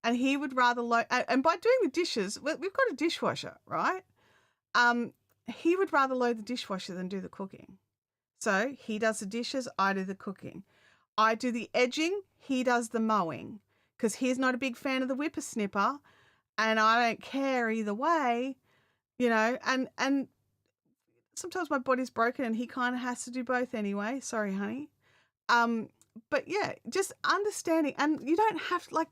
A: and he would rather and by doing the dishes, we've got a dishwasher, right? He would rather load the dishwasher than do the cooking. So he does the dishes, I do the cooking. I do the edging, he does the mowing, because he's not a big fan of the whippersnipper, and I don't care either way, and sometimes my body's broken and he kind of has to do both anyway. Sorry, honey. But yeah, just understanding, and you don't have to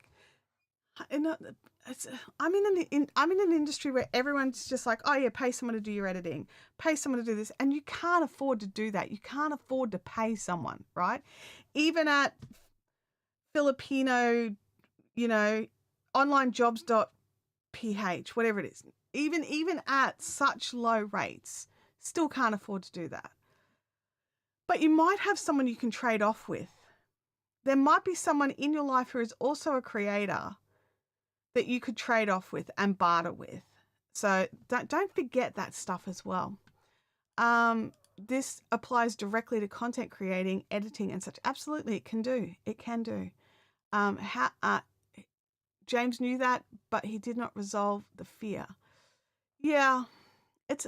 A: I'm in an industry where everyone's just like, oh yeah, pay someone to do your editing, pay someone to do this, and you can't afford to do that. You can't afford to pay someone, right? Even at Filipino, onlinejobs.ph, whatever it is, even at such low rates, still can't afford to do that. But you might have someone you can trade off with. There might be someone in your life who is also a creator that you could trade off with and barter with. So don't forget that stuff as well. This applies directly to content creating, editing and such. Absolutely, it can do. James knew that, but he did not resolve the fear. Yeah, it's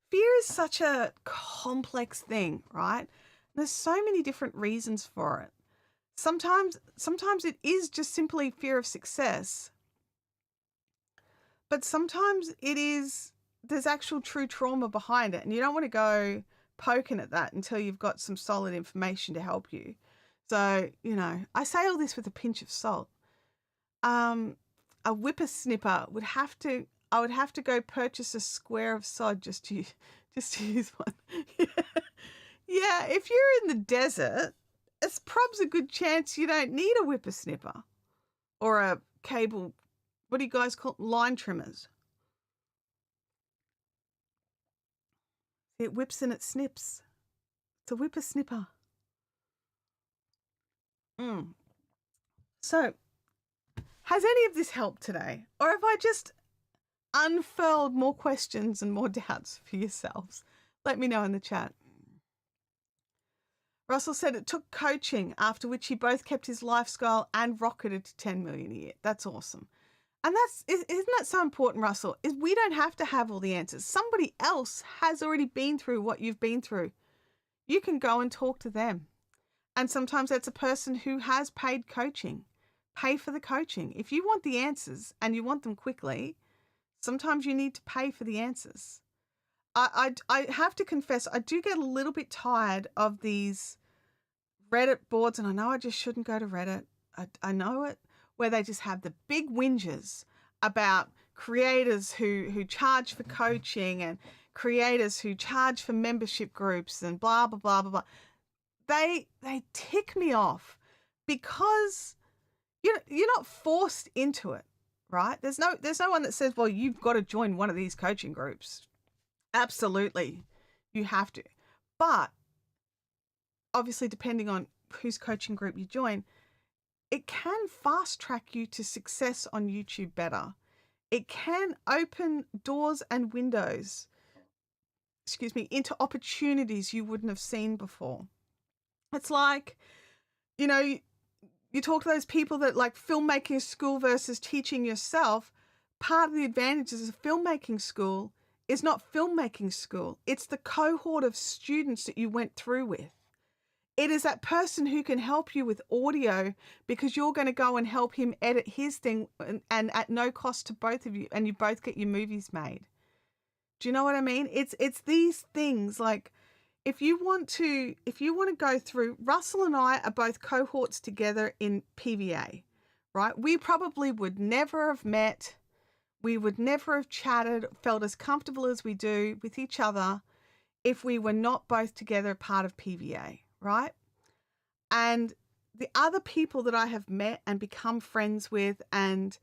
A: fear is such a complex thing, right? There's so many different reasons for it. Sometimes it is just simply fear of success, but sometimes there's actual true trauma behind it, and you don't want to go poking at that until you've got some solid information to help you. So, I say all this with a pinch of salt. A whippersnipper I would have to go purchase a square of sod just to use one. Yeah, if you're in the desert, it's probably a good chance you don't need a whippersnipper or a cable. What do you guys call line trimmers? It whips and it snips. It's a whippersnipper. So, has any of this helped today? Or have I just unfurled more questions and more doubts for yourselves? Let me know in the chat. Russell said it took coaching, after which he both kept his lifestyle and rocketed to 10 million a year. That's awesome. And isn't that so important, Russell? Is we don't have to have all the answers. Somebody else has already been through what you've been through. You can go and talk to them. And sometimes that's a person who has paid coaching. Pay for the coaching. If you want the answers and you want them quickly, sometimes you need to pay for the answers. I have to confess, I do get a little bit tired of these Reddit boards, and I know I just shouldn't go to Reddit. I know it, where they just have the big whingers about creators who charge for coaching and creators who charge for membership groups and blah, blah, blah, blah, blah. They tick me off because you're not forced into it, right? There's no one that says, well, you've got to join one of these coaching groups. Absolutely, you have to. But obviously, depending on whose coaching group you join, it can fast track you to success on YouTube better. It can open doors and windows, into opportunities you wouldn't have seen before. It's like, you talk to those people that like filmmaking school versus teaching yourself. Part of the advantages of filmmaking school is not filmmaking school. It's the cohort of students that you went through with. It is that person who can help you with audio because you're going to go and help him edit his thing and at no cost to both of you, and you both get your movies made. Do you know what I mean? It's these things like if you want to go through, Russell and I are both cohorts together in PVA, right? We probably would never have met. We would never have chatted, felt as comfortable as we do with each other if we were not both together part of PVA, right? And the other people that I have met and become friends with and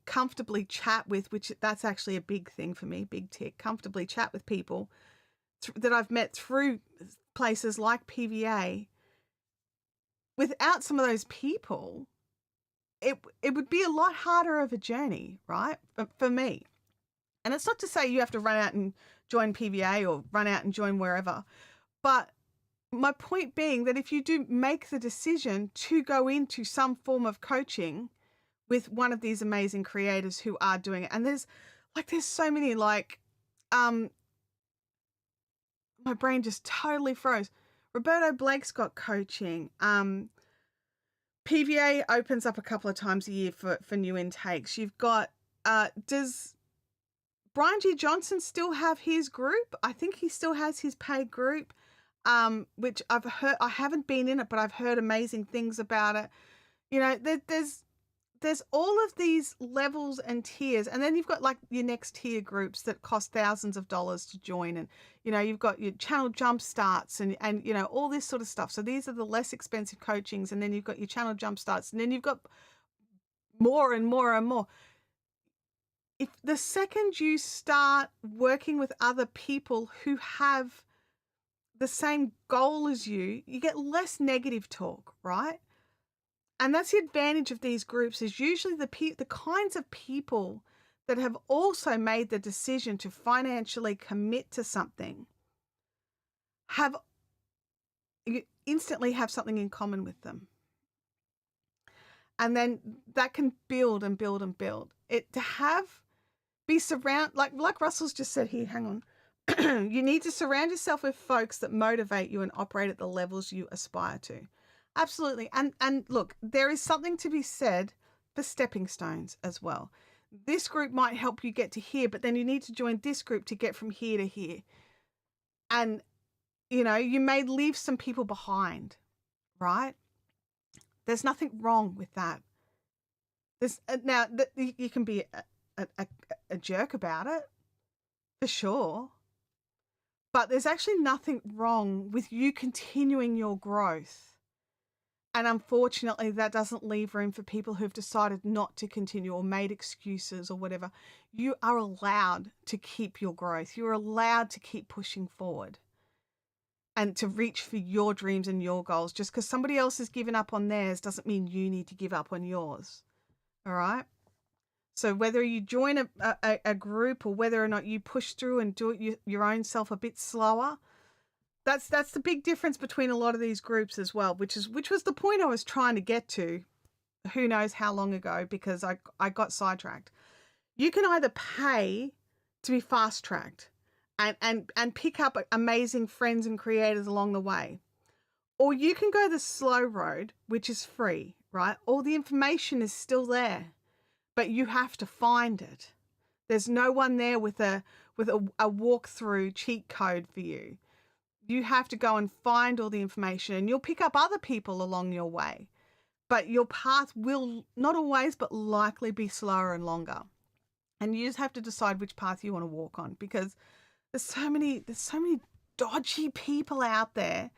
A: comfortably chat with, which that's actually a big thing for me, big tick, comfortably chat with people that I've met through places like PVA. Without some of those people, it would be a lot harder of a journey, right? For me. And it's not to say you have to run out and join PVA or run out and join wherever. But my point being that if you do make the decision to go into some form of coaching with one of these amazing creators who are doing it, and there's so many, my brain just totally froze. Roberto Blake's got coaching. PVA opens up a couple of times a year for new intakes. You've got, does Brian G. Johnson still have his group? I think he still has his paid group, which I've heard. I haven't been in it, but I've heard amazing things about it. There's all of these levels and tiers, and then you've got like your next tier groups that cost thousands of dollars to join, and you've got your channel jump starts and all this sort of stuff. So these are the less expensive coachings, and then you've got your channel jump starts, and then you've got more and more and more. If the second you start working with other people who have the same goal as you get less negative talk, right? And that's the advantage of these groups, is usually the kinds of people that have also made the decision to financially commit to something you instantly have something in common with them. And then that can build and build and build. It to have be surround like Russell's just said here, hang on. You need to surround yourself with folks that motivate you and operate at the levels you aspire to. Absolutely. And look, there is something to be said for stepping stones as well. This group might help you get to here, but then you need to join this group to get from here to here. And, you know, you may leave some people behind, right? There's nothing wrong with that. Now, you can be a jerk about it, for sure. But there's actually nothing wrong with you continuing your growth. And unfortunately, that doesn't leave room for people who've decided not to continue or made excuses or whatever. You are allowed to keep your growth. You're allowed to keep pushing forward and to reach for your dreams and your goals. Just because somebody else has given up on theirs doesn't mean you need to give up on yours. All right? So whether you join a group or whether or not you push through and do it your own self a bit slower, that's the big difference between a lot of these groups as well, which was the point I was trying to get to, who knows how long ago, because I got sidetracked. You can either pay to be fast-tracked and pick up amazing friends and creators along the way, or you can go the slow road, which is free, right? All the information is still there, but you have to find it. There's no one there with a walkthrough cheat code for you. You have to go and find all the information, and you'll pick up other people along your way, but your path will not always, but likely be slower and longer. And you just have to decide which path you want to walk on, because there's so many dodgy people out there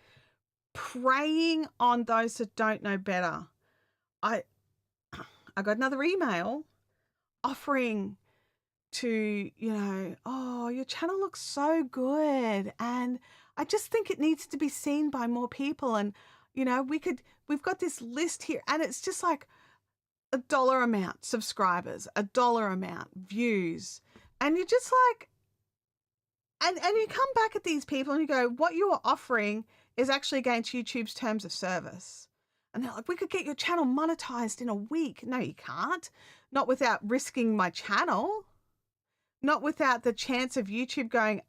A: preying on those that don't know better. I got another email offering to, oh, your channel looks so good, and I just think it needs to be seen by more people, and we've got this list here, and it's just like $1 amount subscribers, $1 amount views, and you're just like, and you come back at these people and you go, what you are offering is actually against YouTube's terms of service. And they're like, we could get your channel monetized in a week. No, you can't. Not without risking my channel. Not without the chance of YouTube going,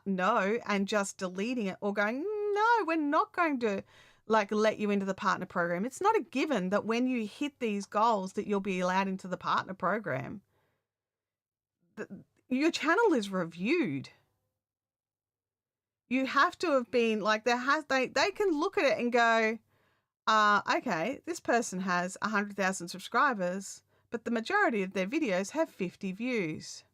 A: no, and just deleting it, or going, no, we're not going to let you into the partner program. It's not a given that when you hit these goals that you'll be allowed into the partner program. Your channel is reviewed. You have to have been they can look at it and go, okay, this person has 100,000 subscribers, but the majority of their videos have 50 views.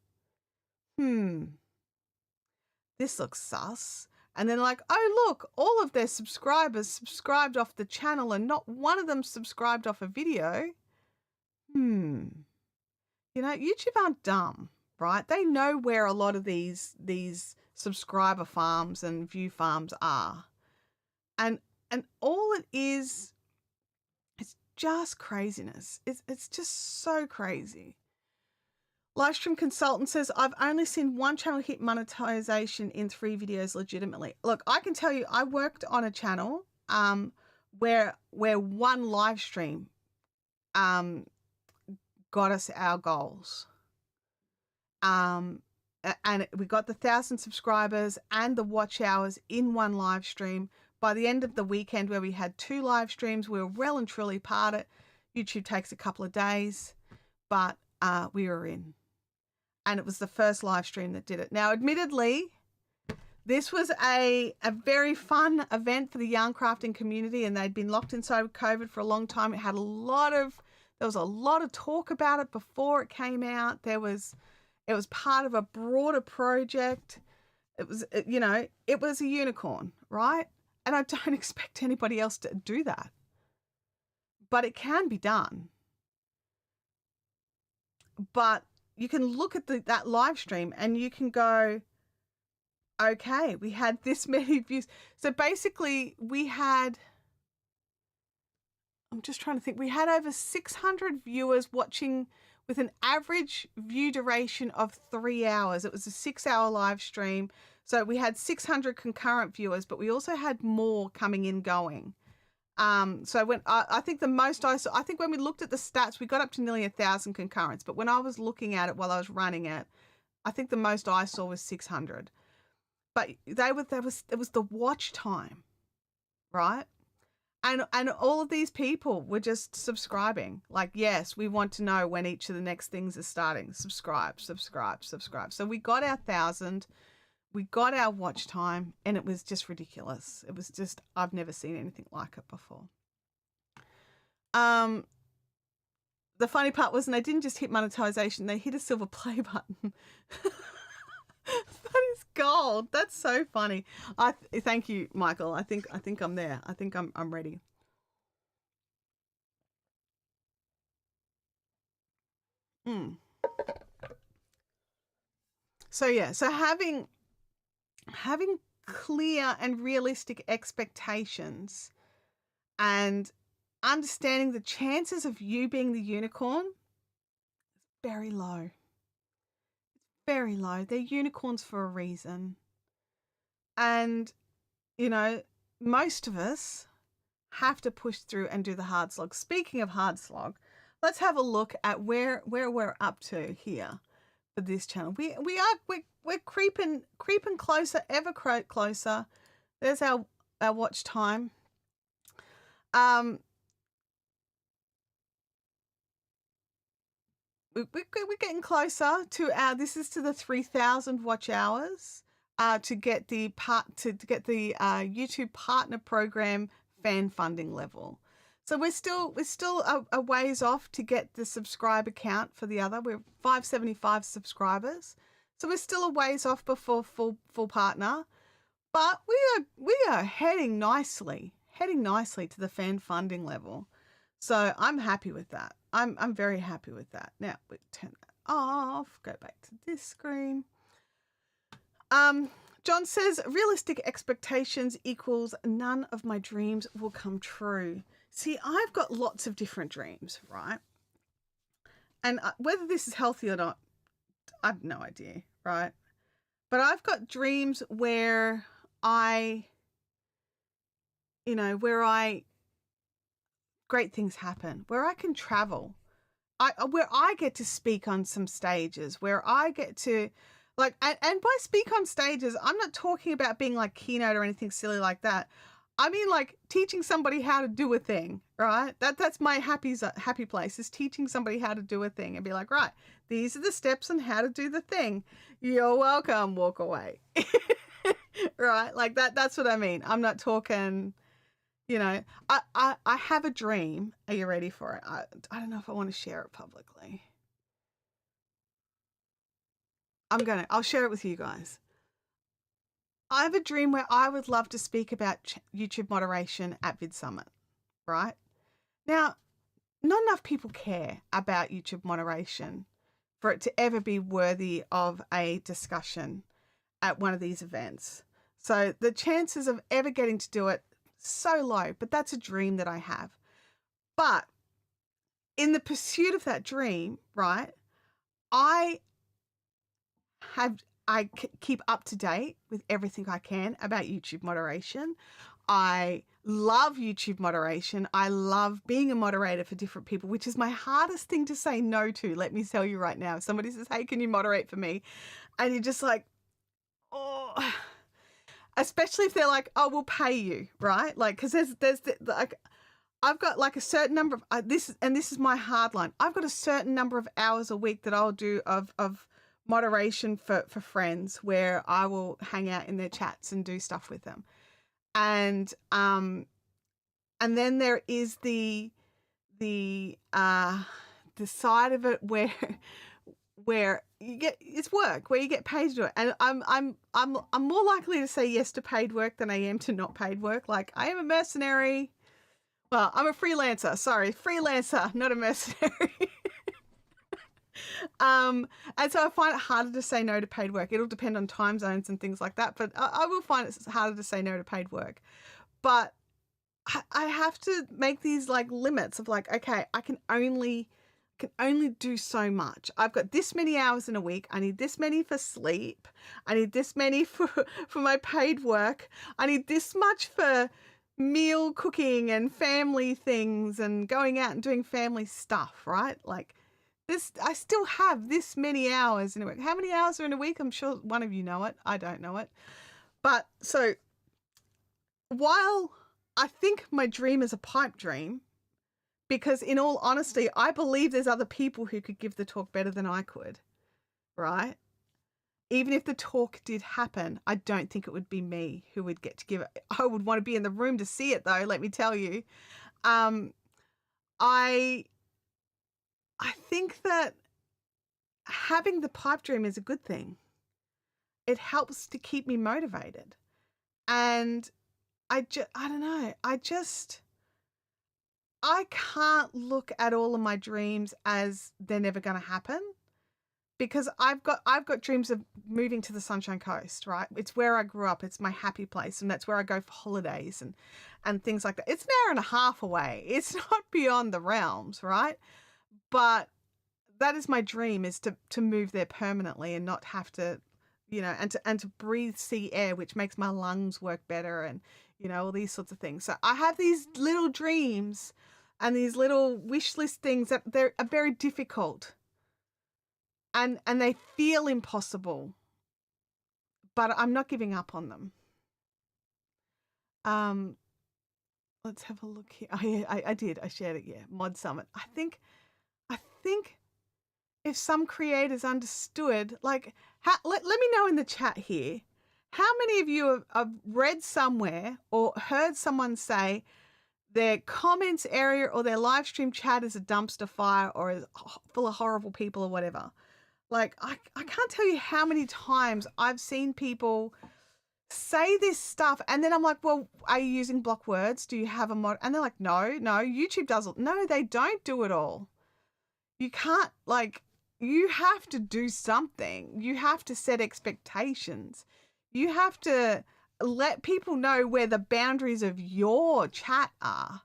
A: This looks sus. And then oh, look, all of their subscribers subscribed off the channel and not one of them subscribed off a video. YouTube aren't dumb, right? They know where a lot of these subscriber farms and view farms are. And all it is, it's just craziness. It's just so crazy. Livestream Consultant says, I've only seen one channel hit monetization in 3 videos legitimately. Look, I can tell you, I worked on a channel where one live stream got us our goals. And we got the 1,000 subscribers and the watch hours in one live stream. By the end of the weekend, where we had 2 live streams, we were well and truly part it. YouTube takes a couple of days, but we were in. And it was the first live stream that did it. Now, admittedly, this was a very fun event for the yarn crafting community, and they'd been locked inside with COVID for a long time. It had there was a lot of talk about it before it came out. It was part of a broader project. It was a unicorn, right? And I don't expect anybody else to do that. But it can be done. But you can look at that live stream and you can go, okay, we had this many views. So basically we had over 600 viewers watching with an average view duration of 3 hours. It was a 6-hour live stream. So we had 600 concurrent viewers, but we also had more coming in going. So when I think the most I saw, I think when we looked at the stats, we got up to nearly 1,000 concurrents. But when I was looking at it while I was running it, I think the most I saw was 600. But it was the watch time, right? And all of these people were just subscribing. Like, yes, we want to know when each of the next things is starting. Subscribe, subscribe, subscribe. So we got our 1,000, we got our watch time, and it was just ridiculous. It was just, I've never seen anything like it before. The funny part was, they didn't just hit monetization, they hit a silver play button. That is gold. That's so funny. Thank you, Michael. I think I'm there. I think I'm ready. So yeah, so having clear and realistic expectations and understanding the chances of you being the unicorn is very low. Very low. They're unicorns for a reason. And, you know, most of us have to push through and do the hard slog. Speaking of hard slog, let's have a look at where we're up to here for this channel. We're creeping closer, ever closer. There's our watch time. We're getting closer to this is to the 3,000 watch hours to get the YouTube partner program fan funding level. So we're still a ways off to get the subscriber count for the other. We're 575 subscribers, so we're still a ways off before full partner. But we are heading nicely to the fan funding level. So I'm happy with that. I'm very happy with that. Now we turn that off. Go back to this screen. John says realistic expectations equals none of my dreams will come true. See, I've got lots of different dreams, right? And whether this is healthy or not, I have no idea, right? But I've got dreams where great things happen, where I can travel, where I get to speak on some stages, where I get to and by speak on stages, I'm not talking about being like keynote or anything silly like that. I mean, like teaching somebody how to do a thing, right? That's my happy place, is teaching somebody how to do a thing and be like, right, these are the steps on how to do the thing. You're welcome. Walk away. Right? Like that's what I mean. I'm not talking, I have a dream. Are you ready for it? I don't know if I want to share it publicly. I'll share it with you guys. I have a dream where I would love to speak about YouTube moderation at Vid Summit, right? Now, not enough people care about YouTube moderation for it to ever be worthy of a discussion at one of these events. So the chances of ever getting to do it, so low, but that's a dream that I have. But in the pursuit of that dream, right, I keep up to date with everything I can about YouTube moderation. I love YouTube moderation. I love being a moderator for different people, which is my hardest thing to say no to. Let me tell you right now, if somebody says, hey, can you moderate for me? And you're just like, oh, especially if they're like, oh, we'll pay you, right? Like, because I've got like a certain number of this is my hard line. I've got a certain number of hours a week that I'll do of moderation for friends, where I will hang out in their chats and do stuff with them. And then there is the side of it where you get, it's work, where you get paid to do it. And I'm more likely to say yes to paid work than I am to not paid work. Like, I am a mercenary. Well, I'm a freelancer. Sorry, freelancer, not a mercenary. And so I find it harder to say no to paid work. It'll depend on time zones and things like that, but I will find it harder to say no to paid work. But I have to make these like limits of like, okay, I can only do so much. I've got this many hours in a week. I need this many for sleep. I need this many for my paid work. I need this much for meal cooking and family things and going out and doing family stuff, right? Like this, I still have this many hours in a week. How many hours are in a week? I'm sure one of you know it. I don't know it. But so while I think my dream is a pipe dream, because in all honesty, I believe there's other people who could give the talk better than I could, right? Even if the talk did happen, I don't think it would be me who would get to give it. I would want to be in the room to see it, though, let me tell you. I think that having the pipe dream is a good thing. It helps to keep me motivated. And I don't know. I can't look at all of my dreams as they're never going to happen, because I've got dreams of moving to the Sunshine Coast, right? It's where I grew up. It's my happy place, and that's where I go for holidays and things like that. It's an hour and a half away. It's not beyond the realms, right? But that is my dream, is to move there permanently and not have to, and to breathe sea air, which makes my lungs work better, and all these sorts of things. So I have these little dreams and these little wish list things that are very difficult. And they feel impossible, but I'm not giving up on them. Let's have a look here. Oh, yeah, I did. I shared it. Yeah, Mod Summit. I think if some creators understood, like, let me know in the chat here, how many of you have read somewhere or heard someone say their comments area or their live stream chat is a dumpster fire or is full of horrible people or whatever? Like, I can't tell you how many times I've seen people say this stuff, and then I'm like, well, are you using block words? Do you have a mod? And they're like, no, YouTube does it. No, they don't do it all. You can't, like, you have to do something. You have to set expectations. You have to let people know where the boundaries of your chat are.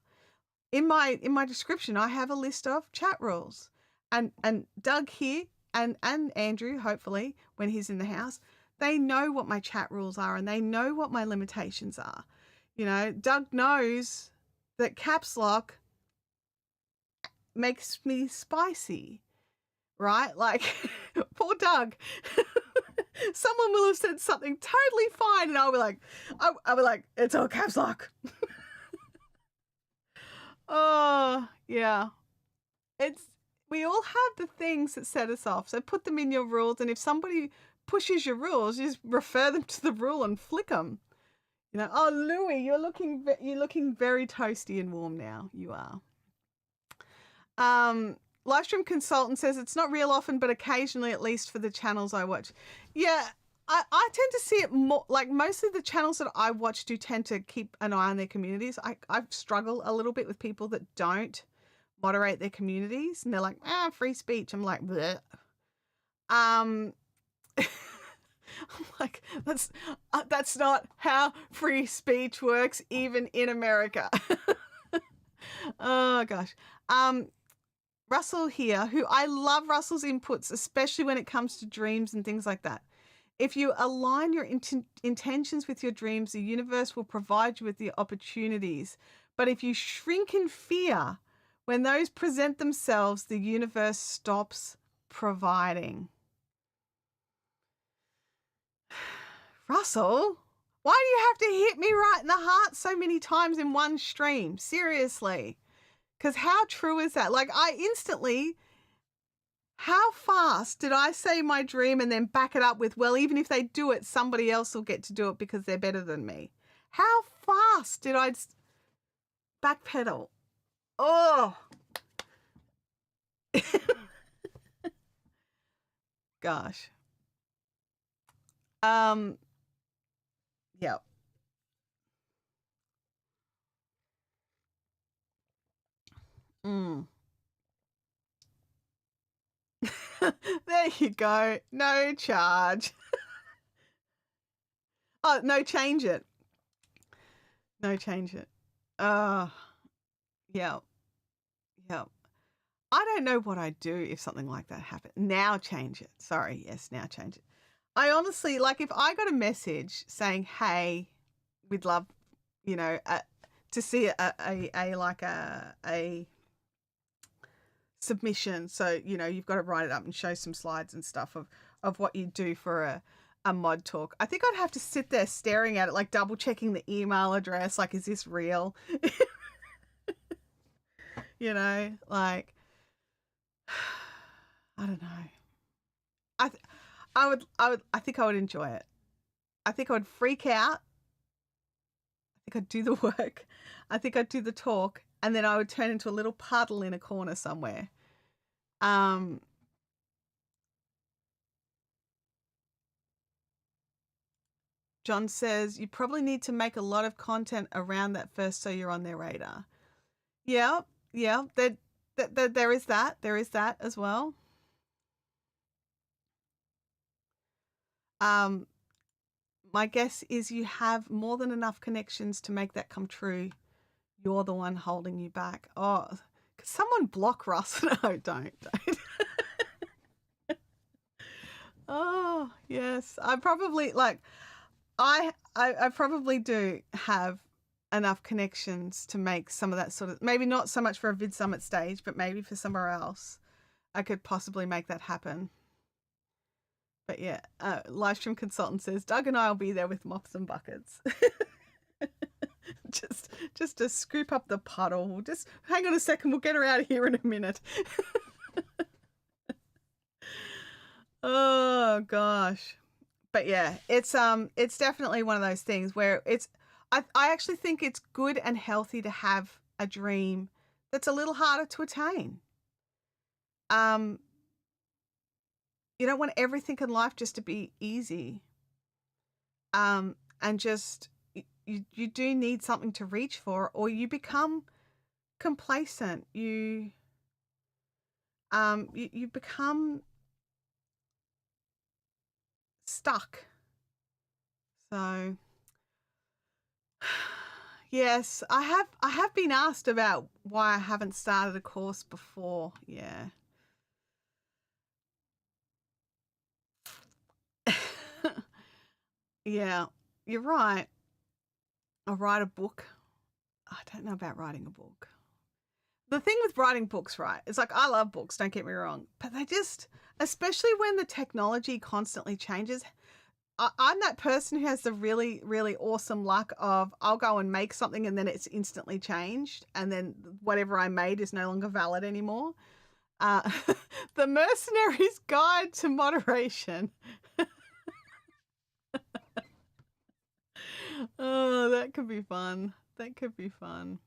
A: In my description, I have a list of chat rules, and Doug here and Andrew, hopefully, when he's in the house, they know what my chat rules are and they know what my limitations are. Doug knows that caps lock makes me spicy, right? Like, poor Doug. Someone will have said something totally fine and I'll be like, it's all caps lock. Oh, yeah. We all have the things that set us off. So put them in your rules. And if somebody pushes your rules, you just refer them to the rule and flick them. Oh, Louie, you're looking very toasty and warm now. You are. Livestream consultant says it's not real often, but occasionally, at least for the channels I watch. Yeah, I tend to see it more, like most of the channels that I watch do tend to keep an eye on their communities. I struggle a little bit with people that don't moderate their communities, and they're like, free speech. I'm like, bleh. I'm like, that's not how free speech works, even in America. Oh gosh. Russell here, who I love Russell's inputs, especially when it comes to dreams and things like that. If you align your intentions with your dreams, the universe will provide you with the opportunities. But if you shrink in fear, when those present themselves, the universe stops providing. Russell, why do you have to hit me right in the heart so many times in one stream? Seriously. Because how true is that? Like, how fast did I say my dream and then back it up with, well, even if they do it, somebody else will get to do it because they're better than me? How fast did I backpedal? Oh. Gosh. Yeah. There you go. No charge. Oh, no, change it. No, change it. Yeah. Yeah. I don't know what I'd do if something like that happened. Now change it. Sorry. Yes, now change it. I honestly, like, if I got a message saying, hey, we'd love, to see a submission. So, you know, you've got to write it up and show some slides and stuff of what you do for a mod talk. I think I'd have to sit there staring at it, like double checking the email address. Like, is this real? You know, like, I don't know. I think I would enjoy it. I think I would freak out. I think I'd do the work. I think I'd do the talk, and then I would turn into a little puddle in a corner somewhere. John says you probably need to make a lot of content around that first, so you're on their radar. Yeah. There is that. There is that as well. My guess is you have more than enough connections to make that come true. You're the one holding you back. Oh, could someone block Russ? No, don't. Oh, yes. I probably I probably do have enough connections to make some of that sort of, maybe not so much for a Vid Summit stage, but maybe for somewhere else. I could possibly make that happen. But yeah, Livestream Consultant says, Doug and I will be there with mops and buckets. just to scoop up the puddle. We'll just hang on a second. We'll get her out of here in a minute. Oh gosh. But yeah, it's definitely one of those things where I actually think it's good and healthy to have a dream that's a little harder to attain. You don't want everything in life just to be easy. And just you do need something to reach for, or you become complacent. You become stuck. So yes, I have been asked about why I haven't started a course before. Yeah. Yeah, you're right. I'll write a book. I don't know about writing a book. The thing with writing books, right, it's like I love books, don't get me wrong, but they just, especially when the technology constantly changes, I'm that person who has the really, really awesome luck of I'll go and make something and then it's instantly changed, and then whatever I made is no longer valid anymore. The Mercenary's Guide to Moderation. Oh, that could be fun. That could be fun.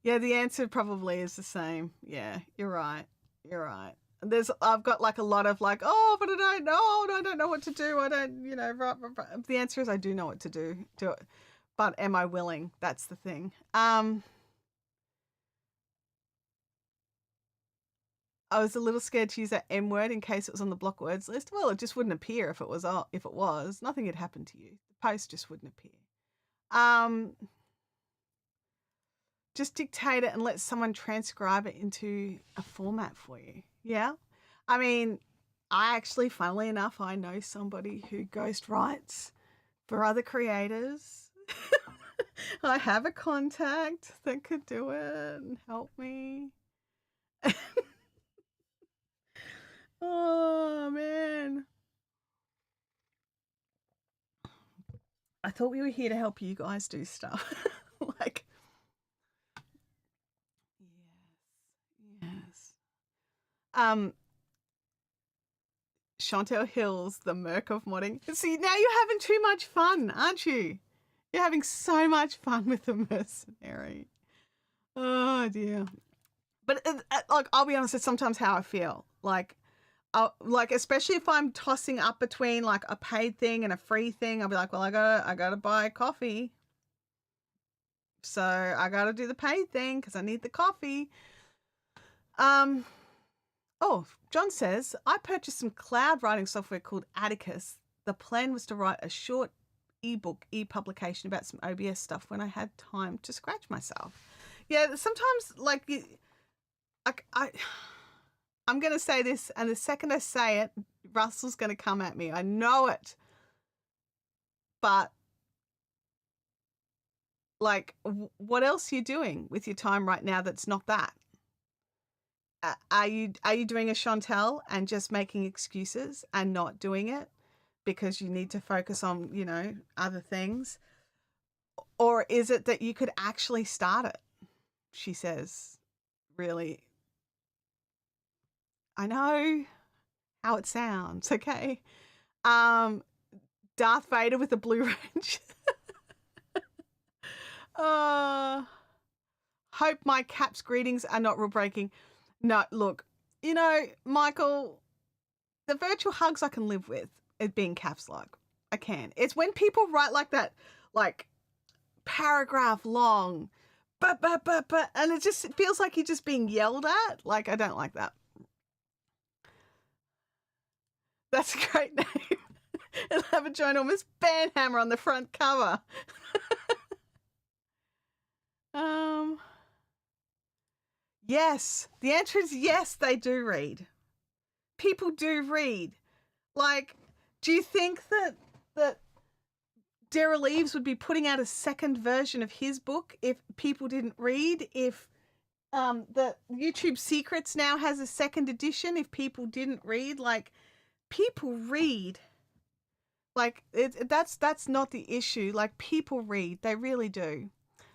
A: Yeah, the answer probably is the same. Yeah, you're right. You're right. I've got like a lot of like, oh, but I don't know. I don't know what to do. I don't, you know, right. The answer is I do know what to do. Do it. But am I willing? That's the thing. I was a little scared to use that M word in case it was on the block words list. Well, it just wouldn't appear if it was. Nothing had happened to you. The post just wouldn't appear. Just dictate it and let someone transcribe it into a format for you. Yeah. I mean, I actually, funnily enough, I know somebody who ghost writes for other creators. I have a contact that could do it and help me. Oh, man. I thought we were here to help you guys do stuff. Like, yes. Chantelle Hills, the Merc of modding. See, now you're having too much fun, aren't you? You're having so much fun with the Mercenary. Oh dear. But like, I'll be honest, it's sometimes how I feel. Like, especially if I'm tossing up between like a paid thing and a free thing, I'll be like, well, I gotta buy coffee, so I gotta do the paid thing because I need the coffee. Oh, John says, I purchased some cloud writing software called Atticus. The plan was to write a short ebook, e-publication about some OBS stuff when I had time to scratch myself. Yeah, sometimes like I'm going to say this, and the second I say it, Russell's going to come at me. I know it. But Like, what else are you doing with your time right now that's not that? Are you doing a Chantelle and just making excuses and not doing it because you need to focus on, other things? Or is it that you could actually start it? She says, really. I know how it sounds, okay? Darth Vader with a blue range. Hope my caps greetings are not rule breaking. No, look, Michael, the virtual hugs I can live with it being caps lock. I can. It's when people write like that, like paragraph long, but, and it just feels like you're just being yelled at. Like, I don't like that. That's a great name. It'll have a ginormous banhammer on the front cover. Yes. The answer is yes, they do read. People do read. Like, do you think that Darrell Eves would be putting out a second version of his book if people didn't read? If the YouTube Secrets now has a second edition if people didn't read? Like, people read. Like, that's not the issue. Like, people read. They really do.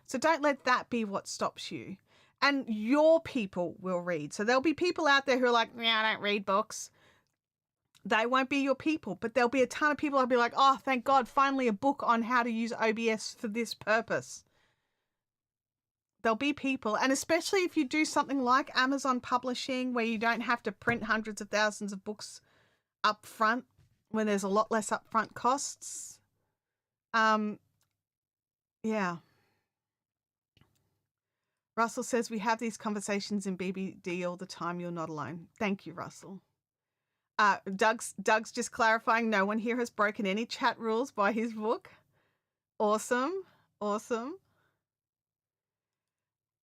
A: So don't let that be what stops you. And your people will read. So there'll be people out there who are like, yeah, I don't read books. They won't be your people, but there'll be a ton of people that'll be like, oh, thank God, finally a book on how to use OBS for this purpose. There'll be people, and especially if you do something like Amazon publishing where you don't have to print hundreds of thousands of books up front when there's a lot less upfront costs. Yeah. Russell says, we have these conversations in BBD all the time. You're not alone. Thank you, Russell. Doug's just clarifying, no one here has broken any chat rules by his book. Awesome. And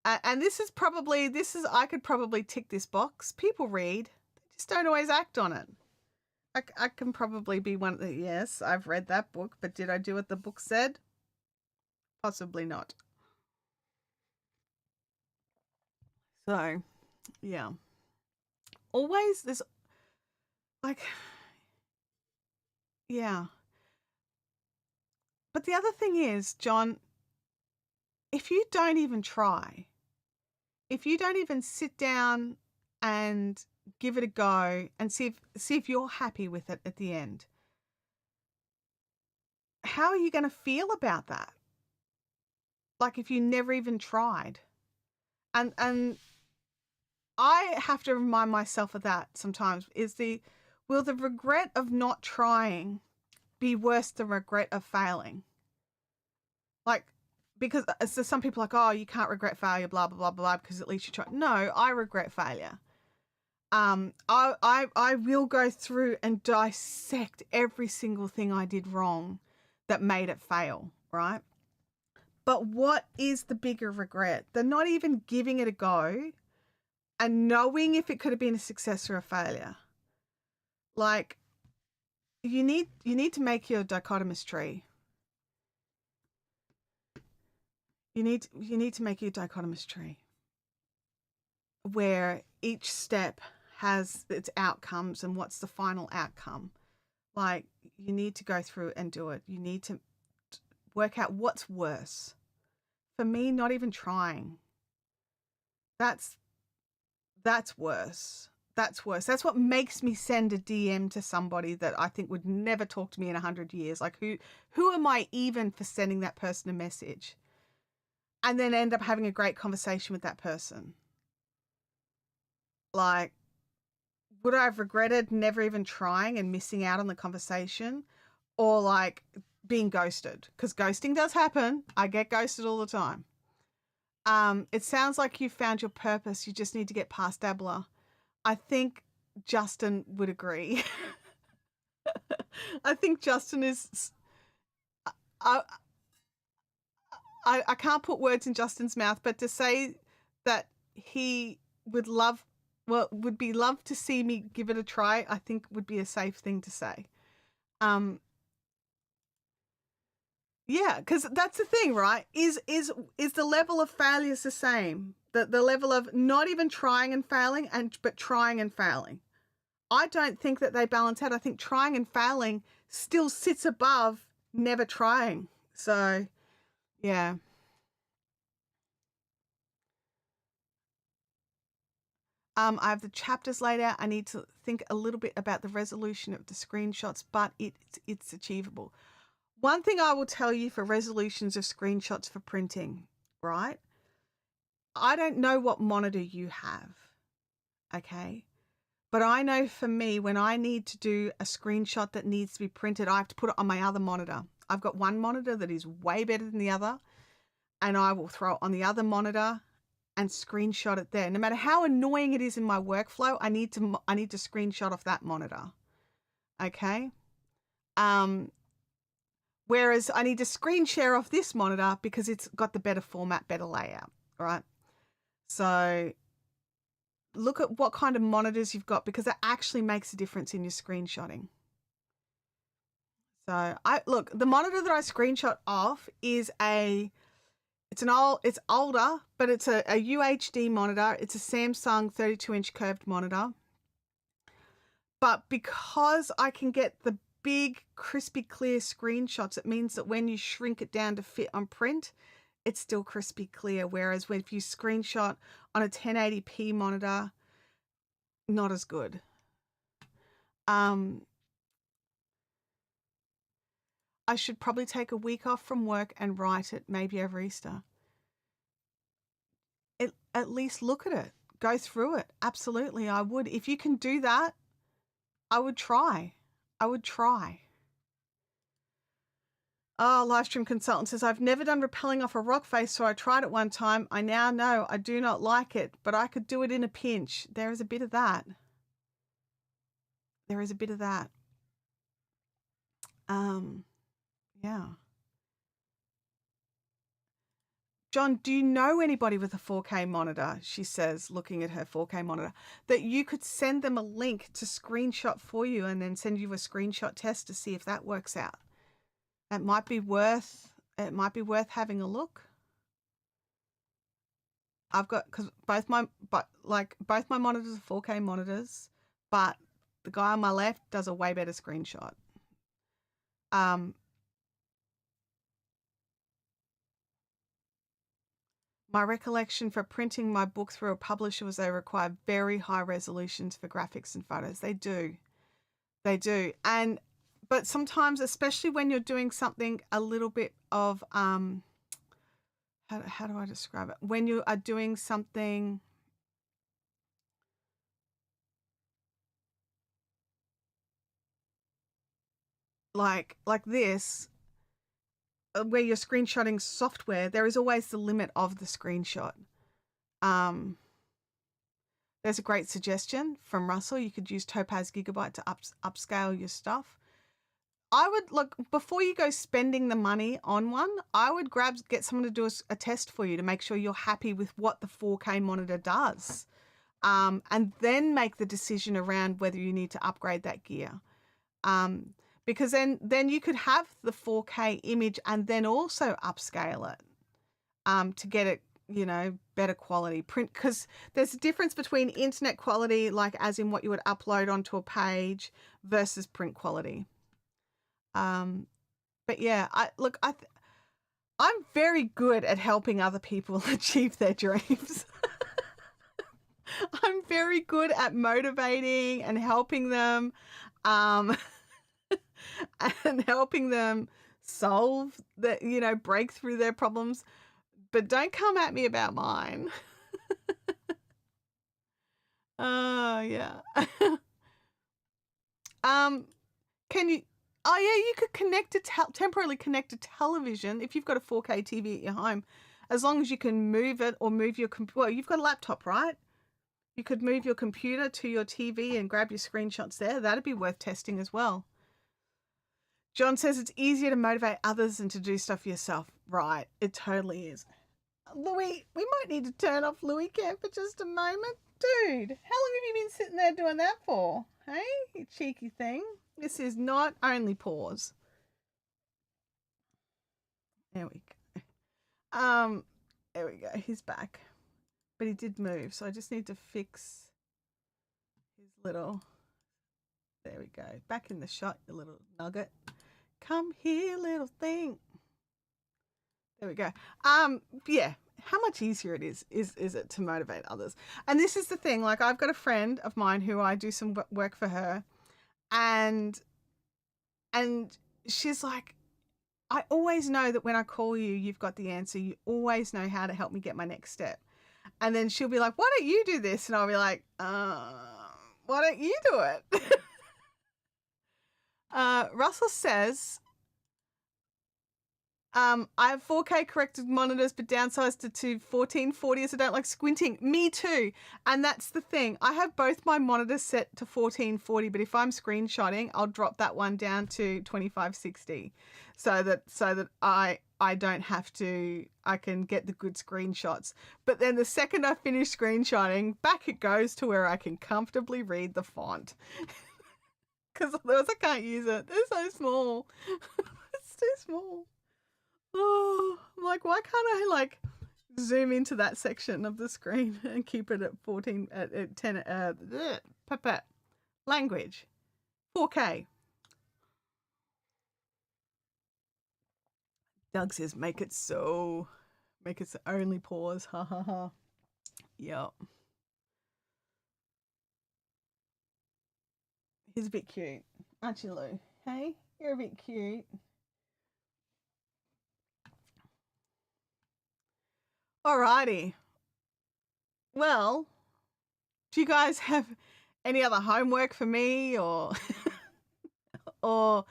A: I could probably tick this box. People read. They just don't always act on it. I can probably be one of the, yes, I've read that book, but did I do what the book said? Possibly not. So, yeah. Always there's like, yeah. But the other thing is, John, if you don't even try, if you don't even sit down and give it a go and see if you're happy with it at the end, how are you going to feel about that? Like, if you never even tried. And I have to remind myself of that sometimes, will the regret of not trying be worse than regret of failing? Like, because so some people are like, oh, you can't regret failure, blah, blah, blah, blah, because at least you tried. No, I regret failure. I will go through and dissect every single thing I did wrong that made it fail, right? But what is the bigger regret? They're not even giving it a go and knowing if it could have been a success or a failure. Like, you need to make your dichotomous tree. You need to make your dichotomous tree where each step has its outcomes and what's the final outcome. Like, you need to go through and do it. You need to work out what's worse. For me, not even trying. That's worse. That's worse. That's what makes me send a DM to somebody that I think would never talk to me in 100 years. Like, who am I even for sending that person a message? And then end up having a great conversation with that person. Like, would I have regretted never even trying and missing out on the conversation? Or like being ghosted? Because ghosting does happen. I get ghosted all the time. It sounds like you found your purpose. You just need to get past Dabbler. I think Justin would agree. I think Justin is... I can't put words in Justin's mouth, but to say that he would love to see me give it a try, I think would be a safe thing to say. Yeah, because that's the thing, right? Is the level of failure the same? The level of not even trying and failing, but trying and failing. I don't think that they balance out. I think trying and failing still sits above never trying. So, yeah. I have the chapters laid out. I need to think a little bit about the resolution of the screenshots, but it's achievable. One thing I will tell you for resolutions of screenshots for printing, right? I don't know what monitor you have, okay? But I know for me, when I need to do a screenshot that needs to be printed, I have to put it on my other monitor. I've got one monitor that is way better than the other, and I will throw it on the other monitor and screenshot it there. No matter how annoying it is in my workflow, I need to screenshot off that monitor. Okay? Whereas I need to screen share off this monitor because it's got the better format, better layout, right? So look at what kind of monitors you've got because that actually makes a difference in your screenshotting. So look, the monitor that I screenshot off is it's older, but it's a UHD monitor. It's a Samsung 32-inch curved monitor. But because I can get the big, crispy, clear screenshots, it means that when you shrink it down to fit on print, it's still crispy clear. Whereas if you screenshot on a 1080p monitor, not as good. I should probably take a week off from work and write it, maybe over Easter. At least look at it. Go through it. Absolutely, I would. If you can do that, I would try. Oh, Livestream Consultant says, I've never done rappelling off a rock face, so I tried it one time. I now know I do not like it, but I could do it in a pinch. There is a bit of that. Yeah. John, do you know anybody with a 4K monitor? She says, looking at her 4K monitor, that you could send them a link to screenshot for you and then send you a screenshot test to see if that works out. It might be worth having a look. I've got, because both my monitors are 4K monitors, but the guy on my left does a way better screenshot. My recollection for printing my book through a publisher was they require very high resolutions for graphics and photos. They do. But sometimes, especially when you're doing something a little bit of, how do I describe it? When you are doing something like this, where you're screenshotting software, there is always the limit of the screenshot. There's a great suggestion from Russell. You could use Topaz Gigabyte to upscale your stuff. I would look before you go spending the money on one. I would get someone to do a test for you to make sure you're happy with what the 4K monitor does, and then make the decision around whether you need to upgrade that gear. Because then you could have the 4K image and then also upscale it to get it, better quality print, because there's a difference between internet quality, like as in what you would upload onto a page, versus print quality. But yeah, I'm very good at helping other people achieve their dreams. I'm very good at motivating and helping them, and helping them solve break through their problems. But don't come at me about mine. Oh, yeah. Can you... Oh, yeah, you could temporarily connect a television if you've got a 4K TV at your home, as long as you can move it or move your computer. Well, you've got a laptop, right? You could move your computer to your TV and grab your screenshots there. That'd be worth testing as well. John says it's easier to motivate others than to do stuff yourself. Right, it totally is. Louis, we might need to turn off Louis Cam for just a moment. Dude, how long have you been sitting there doing that for? Hey, you cheeky thing. This is not only pause. There we go. There we go. He's back. But he did move, so I just need to fix his little... There we go. Back in the shot, you little nugget. Come here, little thing. There we go. Yeah. How much easier it is it to motivate others? And this is the thing. Like, I've got a friend of mine who I do some work for her, and she's like, I always know that when I call you, you've got the answer. You always know how to help me get my next step. And then she'll be like, why don't you do this? And I'll be like, why don't you do it? Russell says, I have 4K corrected monitors, but downsized it to 1440 as I don't like squinting. Me too. And that's the thing. I have both my monitors set to 1440, but if I'm screenshotting, I'll drop that one down to 2560 so that I don't have to, I can get the good screenshots. But then the second I finish screenshotting, back it goes to where I can comfortably read the font. Because otherwise I can't use it. They're so small. It's too small. Oh, I'm like, why can't I like zoom into that section of the screen and keep it at 14, at 10, language, 4K. Doug says, make it only pause. Ha ha ha. Yep. He's a bit cute, aren't you, Lou? Hey, you're a bit cute. Alrighty. Well, do you guys have any other homework for me, or or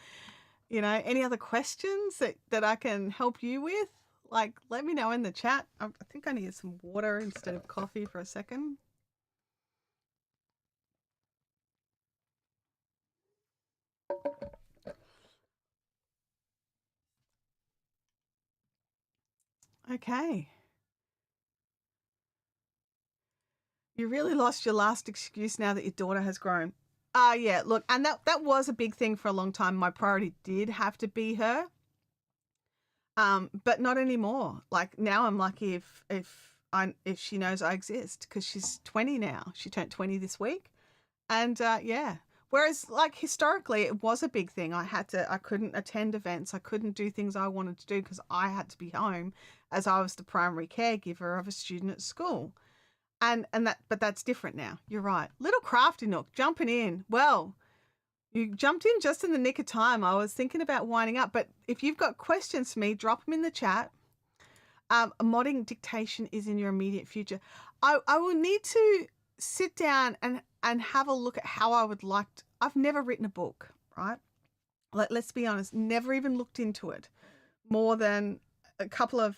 A: any other questions that I can help you with? Like, let me know in the chat. I think I need some water instead of coffee for a second. Okay. You really lost your last excuse now that your daughter has grown. Yeah, look, and that was a big thing for a long time. My priority did have to be her. But not anymore. Like, now I'm lucky if she knows I exist, because she's 20 now. She turned 20 this week. And yeah. Whereas, like, historically, it was a big thing. I couldn't attend events. I couldn't do things I wanted to do because I had to be home, as I was the primary caregiver of a student at school. But that's different now. You're right. Little Crafty Nook jumping in. Well, you jumped in just in the nick of time. I was thinking about winding up, but if you've got questions for me, drop them in the chat. Modding dictation is in your immediate future. I will need to sit down and have a look at how I would like to. I've never written a book, right? Let's be honest, never even looked into it more than a couple of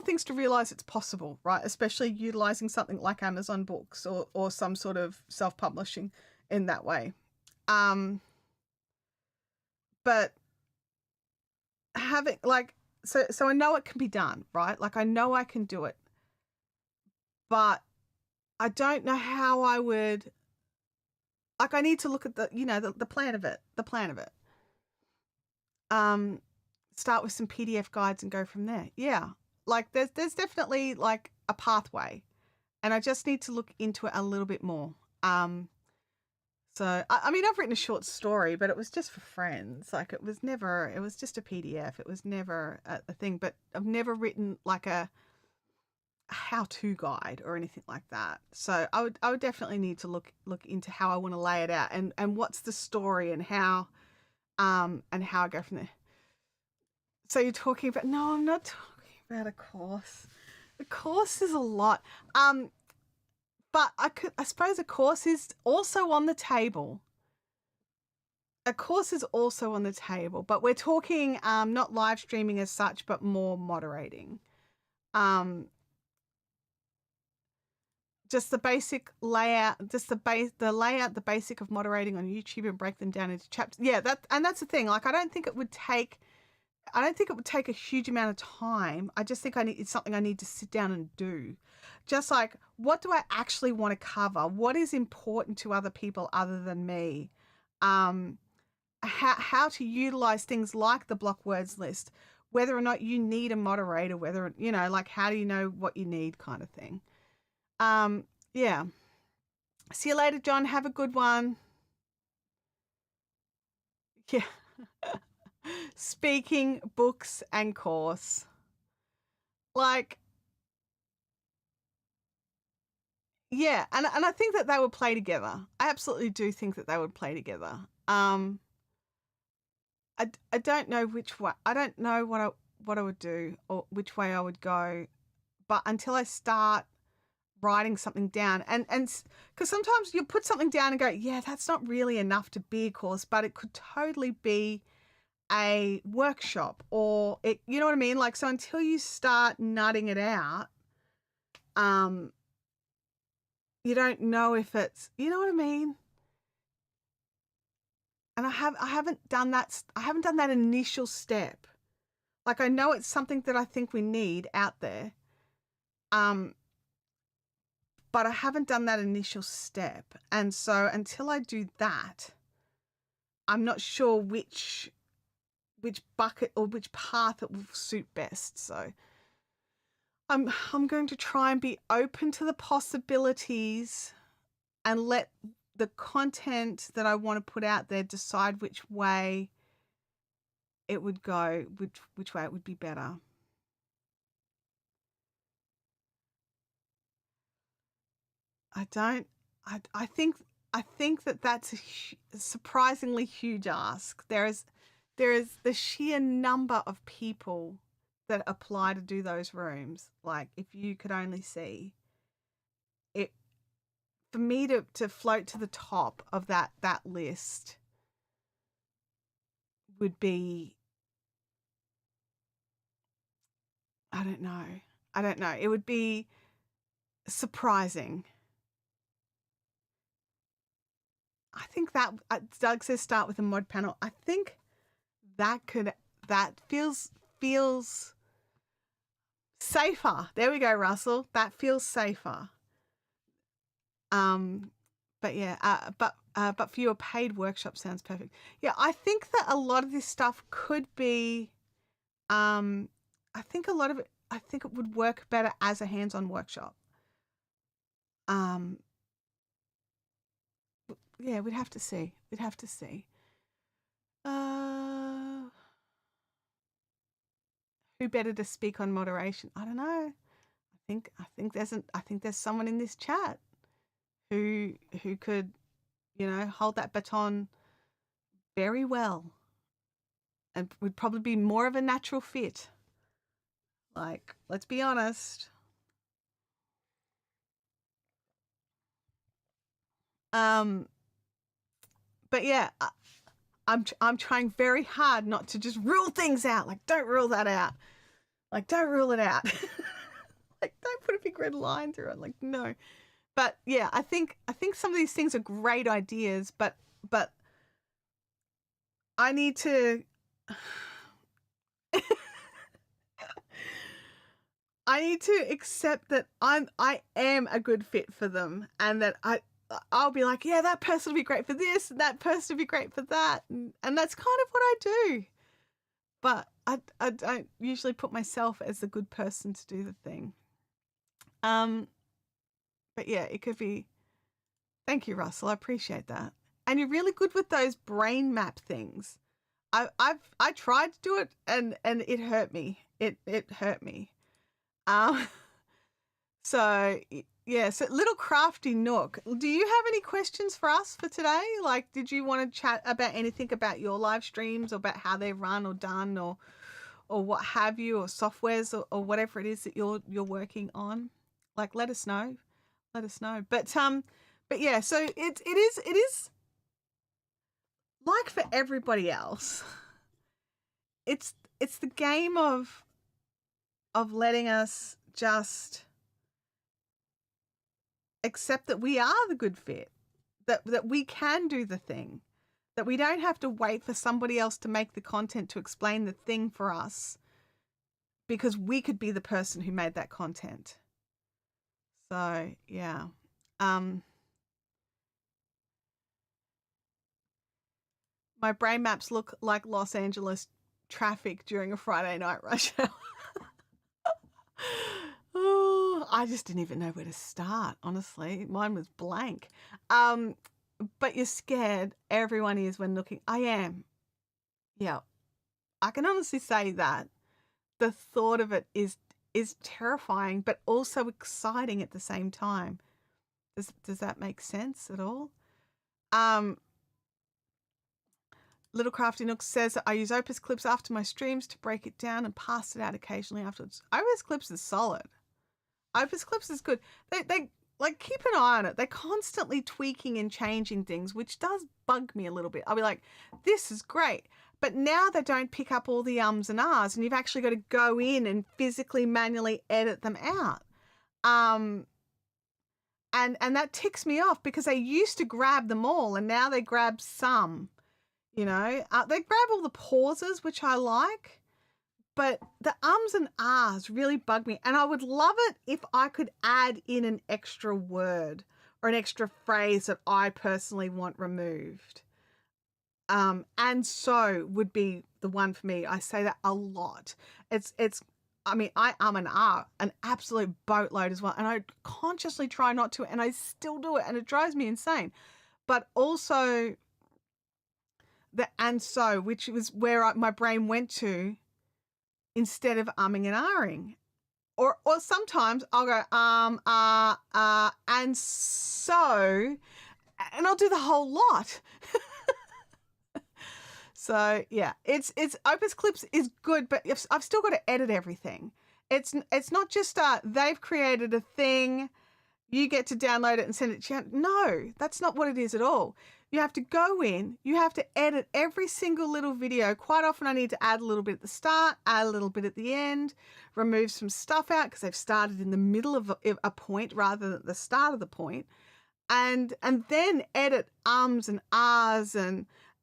A: things to realize it's possible, right? Especially utilizing something like Amazon Books or some sort of self-publishing in that way. But having so I know it can be done, right? Like, I know I can do it, but I don't know how I would. Like, I need to look at the plan of it. Start with some PDF guides and go from there. Yeah, like there's definitely like a pathway, and I just need to look into it a little bit more. So I mean, I've written a short story, but it was just for friends. Like, it was just a PDF. It was never a thing. But I've never written like a how-to guide or anything like that. So I would definitely need to look into how I want to lay it out and what's the story and how I go from there. So you're talking about, no, I'm not talking about a course. The course is a lot. But I suppose a course is also on the table. But we're talking not live streaming as such, but more moderating. Just the basic layout, the basic of moderating on YouTube, and break them down into chapters. Yeah, that's the thing. Like, I don't think it would take a huge amount of time. I just think it's something I need to sit down and do. Just like, what do I actually want to cover? What is important to other people other than me? How to utilize things like the block words list, whether or not you need a moderator, whether, you know, like how do you know what you need kind of thing. Yeah. See you later, John. Have a good one. Yeah. Speaking, books, and course. Like, yeah, and I think that they would play together. I absolutely do think that they would play together. I don't know which way. I don't know what I would do or which way I would go, but until I start writing something down, and because sometimes you put something down and go, yeah, that's not really enough to be a course, but it could totally be a workshop, or it, you know what I mean? Like, so until you start nutting it out, you don't know if it's, you know what I mean? And I haven't done that. I haven't done that initial step. Like, I know it's something that I think we need out there. But I haven't done that initial step. And so until I do that, I'm not sure which bucket or which path it will suit best. So I'm going to try and be open to the possibilities and let the content that I want to put out there decide which way it would go, which way it would be better. I think that that's a surprisingly huge ask. There is the sheer number of people that apply to do those rooms. Like, if you could only see it, for me to float to the top of that list would be, I don't know. It would be surprising. I think that Doug says start with a mod panel. I think that feels safer. There we go, Russell. That feels safer. But yeah, but for you, a paid workshop sounds perfect. Yeah, I think that a lot of this stuff could be, I think it would work better as a hands-on workshop. Yeah, we'd have to see. Who better to speak on moderation? I don't know. I think there's someone in this chat who could, you know, hold that baton very well and would probably be more of a natural fit. Like, let's be honest. But yeah, I'm trying very hard not to just rule things out. Like, don't rule that out. Like, don't rule it out. Like, don't put a big red line through it. Like, no. But yeah, I think some of these things are great ideas, but I need to I need to accept that I am a good fit for them, and that I'll be like, yeah, that person will be great for this, and that person will be great for that, and that's kind of what I do. But I don't usually put myself as the good person to do the thing. But yeah, it could be. Thank you, Russell. I appreciate that. And you're really good with those brain map things. I tried to do it and it hurt me. It hurt me. So yeah, so little crafty Nook, do you have any questions for us for today? Like, did you want to chat about anything about your live streams, or about how they're run or done, or what have you, or softwares, or whatever it is that you're working on? Like, let us know. But yeah, so it is like for everybody else. It's the game of letting us just accept that we are the good fit, that we can do the thing, that we don't have to wait for somebody else to make the content to explain the thing for us, because we could be the person who made that content. So yeah. My brain maps look like Los Angeles traffic during a Friday night rush hour. Oh, I just didn't even know where to start, honestly. Mine was blank. But you're scared. Everyone is when looking. I am. Yeah. I can honestly say that the thought of it is terrifying, but also exciting at the same time. Does that make sense at all? Little Crafty Nook says that I use Opus clips after my streams to break it down and pass it out occasionally afterwards. Opus clips is solid. Opus clips is good. They like keep an eye on it. They're constantly tweaking and changing things, which does bug me a little bit. I'll be like, this is great. But now they don't pick up all the ums and ahs, and you've actually got to go in and physically manually edit them out. And that ticks me off because they used to grab them all and now they grab some. They grab all the pauses, which I like, but the ums and ahs really bug me. And I would love it if I could add in an extra word or an extra phrase that I personally want removed. And so would be the one for me. I say that a lot. I and ah an absolute boatload as well. And I consciously try not to, and I still do it. And it drives me insane. But also the and so, which was where my brain went to instead of umming and ahhing. Or sometimes I'll go and so, and I'll do the whole lot. So yeah, it's Opus Clips is good, but I've still got to edit everything. It's not just they've created a thing, you get to download it and send it to you. No, that's not what it is at all. You have to go in, you have to edit every single little video. Quite often I need to add a little bit at the start, add a little bit at the end, remove some stuff out because they've started in the middle of a point rather than the start of the point. And then edit ums and ahs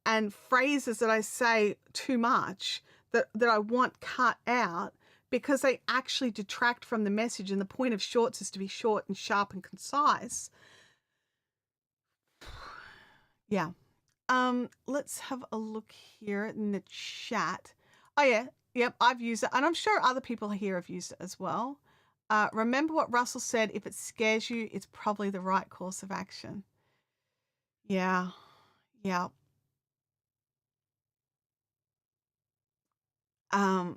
A: and phrases that I say too much that I want cut out because they actually detract from the message. And the point of shorts is to be short and sharp and concise. Yeah. Let's have a look here in the chat. Oh yeah. Yep. I've used it. And I'm sure other people here have used it as well. Remember what Russell said, if it scares you, it's probably the right course of action. Yeah. Yeah. Yeah.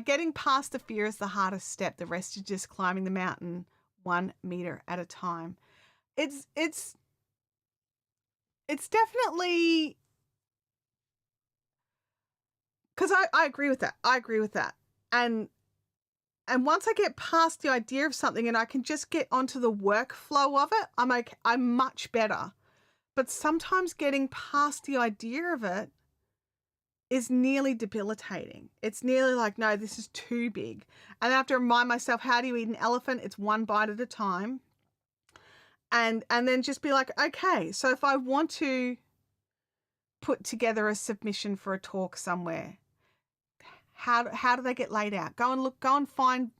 A: Getting past the fear is the hardest step. The rest is just climbing the mountain 1 meter at a time. It's definitely, because I agree with that. I agree with that. And once I get past the idea of something and I can just get onto the workflow of it, I'm much better. But sometimes getting past the idea of it is nearly debilitating. It's nearly like, no, this is too big. And I have to remind myself, how do you eat an elephant? It's one bite at a time. And then just be like, okay, so if I want to put together a submission for a talk somewhere, how do they get laid out? Go and find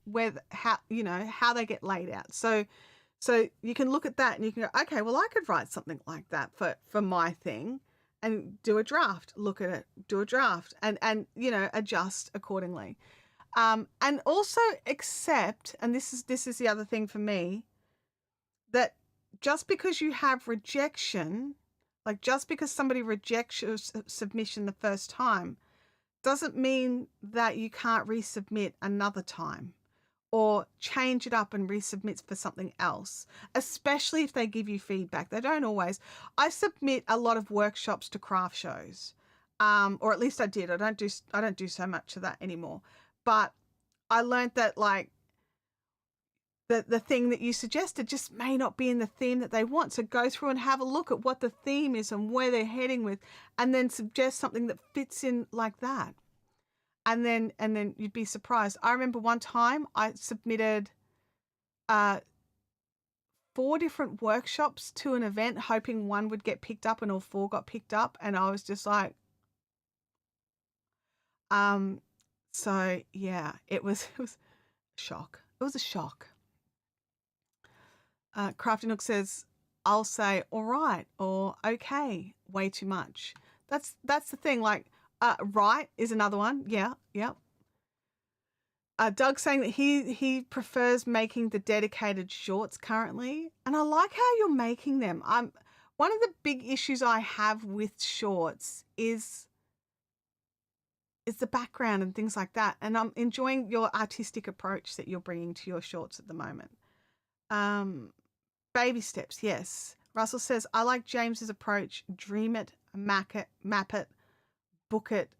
A: how they get laid out. So you can look at that and you can go, okay, well, I could write something like that for my thing and do a draft, look at it, do a draft and adjust accordingly. And also accept, and this is the other thing for me, that just because you have rejection, like just because somebody rejects your submission the first time, doesn't mean that you can't resubmit another time or change it up and resubmit for something else, especially if they give you feedback. They don't always. I submit a lot of workshops to craft shows, or at least I did. I don't do so much of that anymore. But I learned that like the thing that you suggested just may not be in the theme that they want. So go through and have a look at what the theme is and where they're heading with, and then suggest something that fits in like that. And then you'd be surprised. I remember one time I submitted 4 different workshops to an event, hoping one would get picked up, and all 4 got picked up. And I was just like, so yeah, it was a shock. It was a shock. Crafty Nook says, I'll say, all right, or okay, way too much. That's the thing. Like, Right is another one. Yeah, yeah. Doug's saying that he prefers making the dedicated shorts currently, and I like how you're making them. One of the big issues I have with shorts is the background and things like that, and I'm enjoying your artistic approach that you're bringing to your shorts at the moment. Baby steps, yes. Russell says, I like James's approach. Dream it, map it, book it,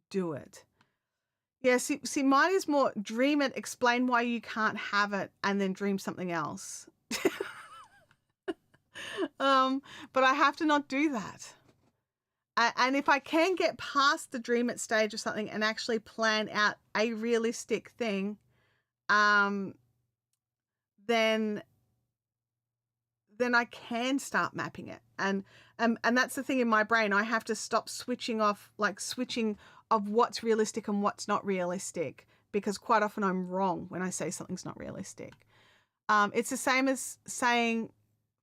A: do it. Yeah, see, mine is more dream it, explain why you can't have it, and then dream something else. But I have to not do that. And if I can get past the dream it stage or something and actually plan out a realistic thing, then I can start mapping it. And that's the thing in my brain. I have to stop switching of what's realistic and what's not realistic, because quite often I'm wrong when I say something's not realistic. It's the same as saying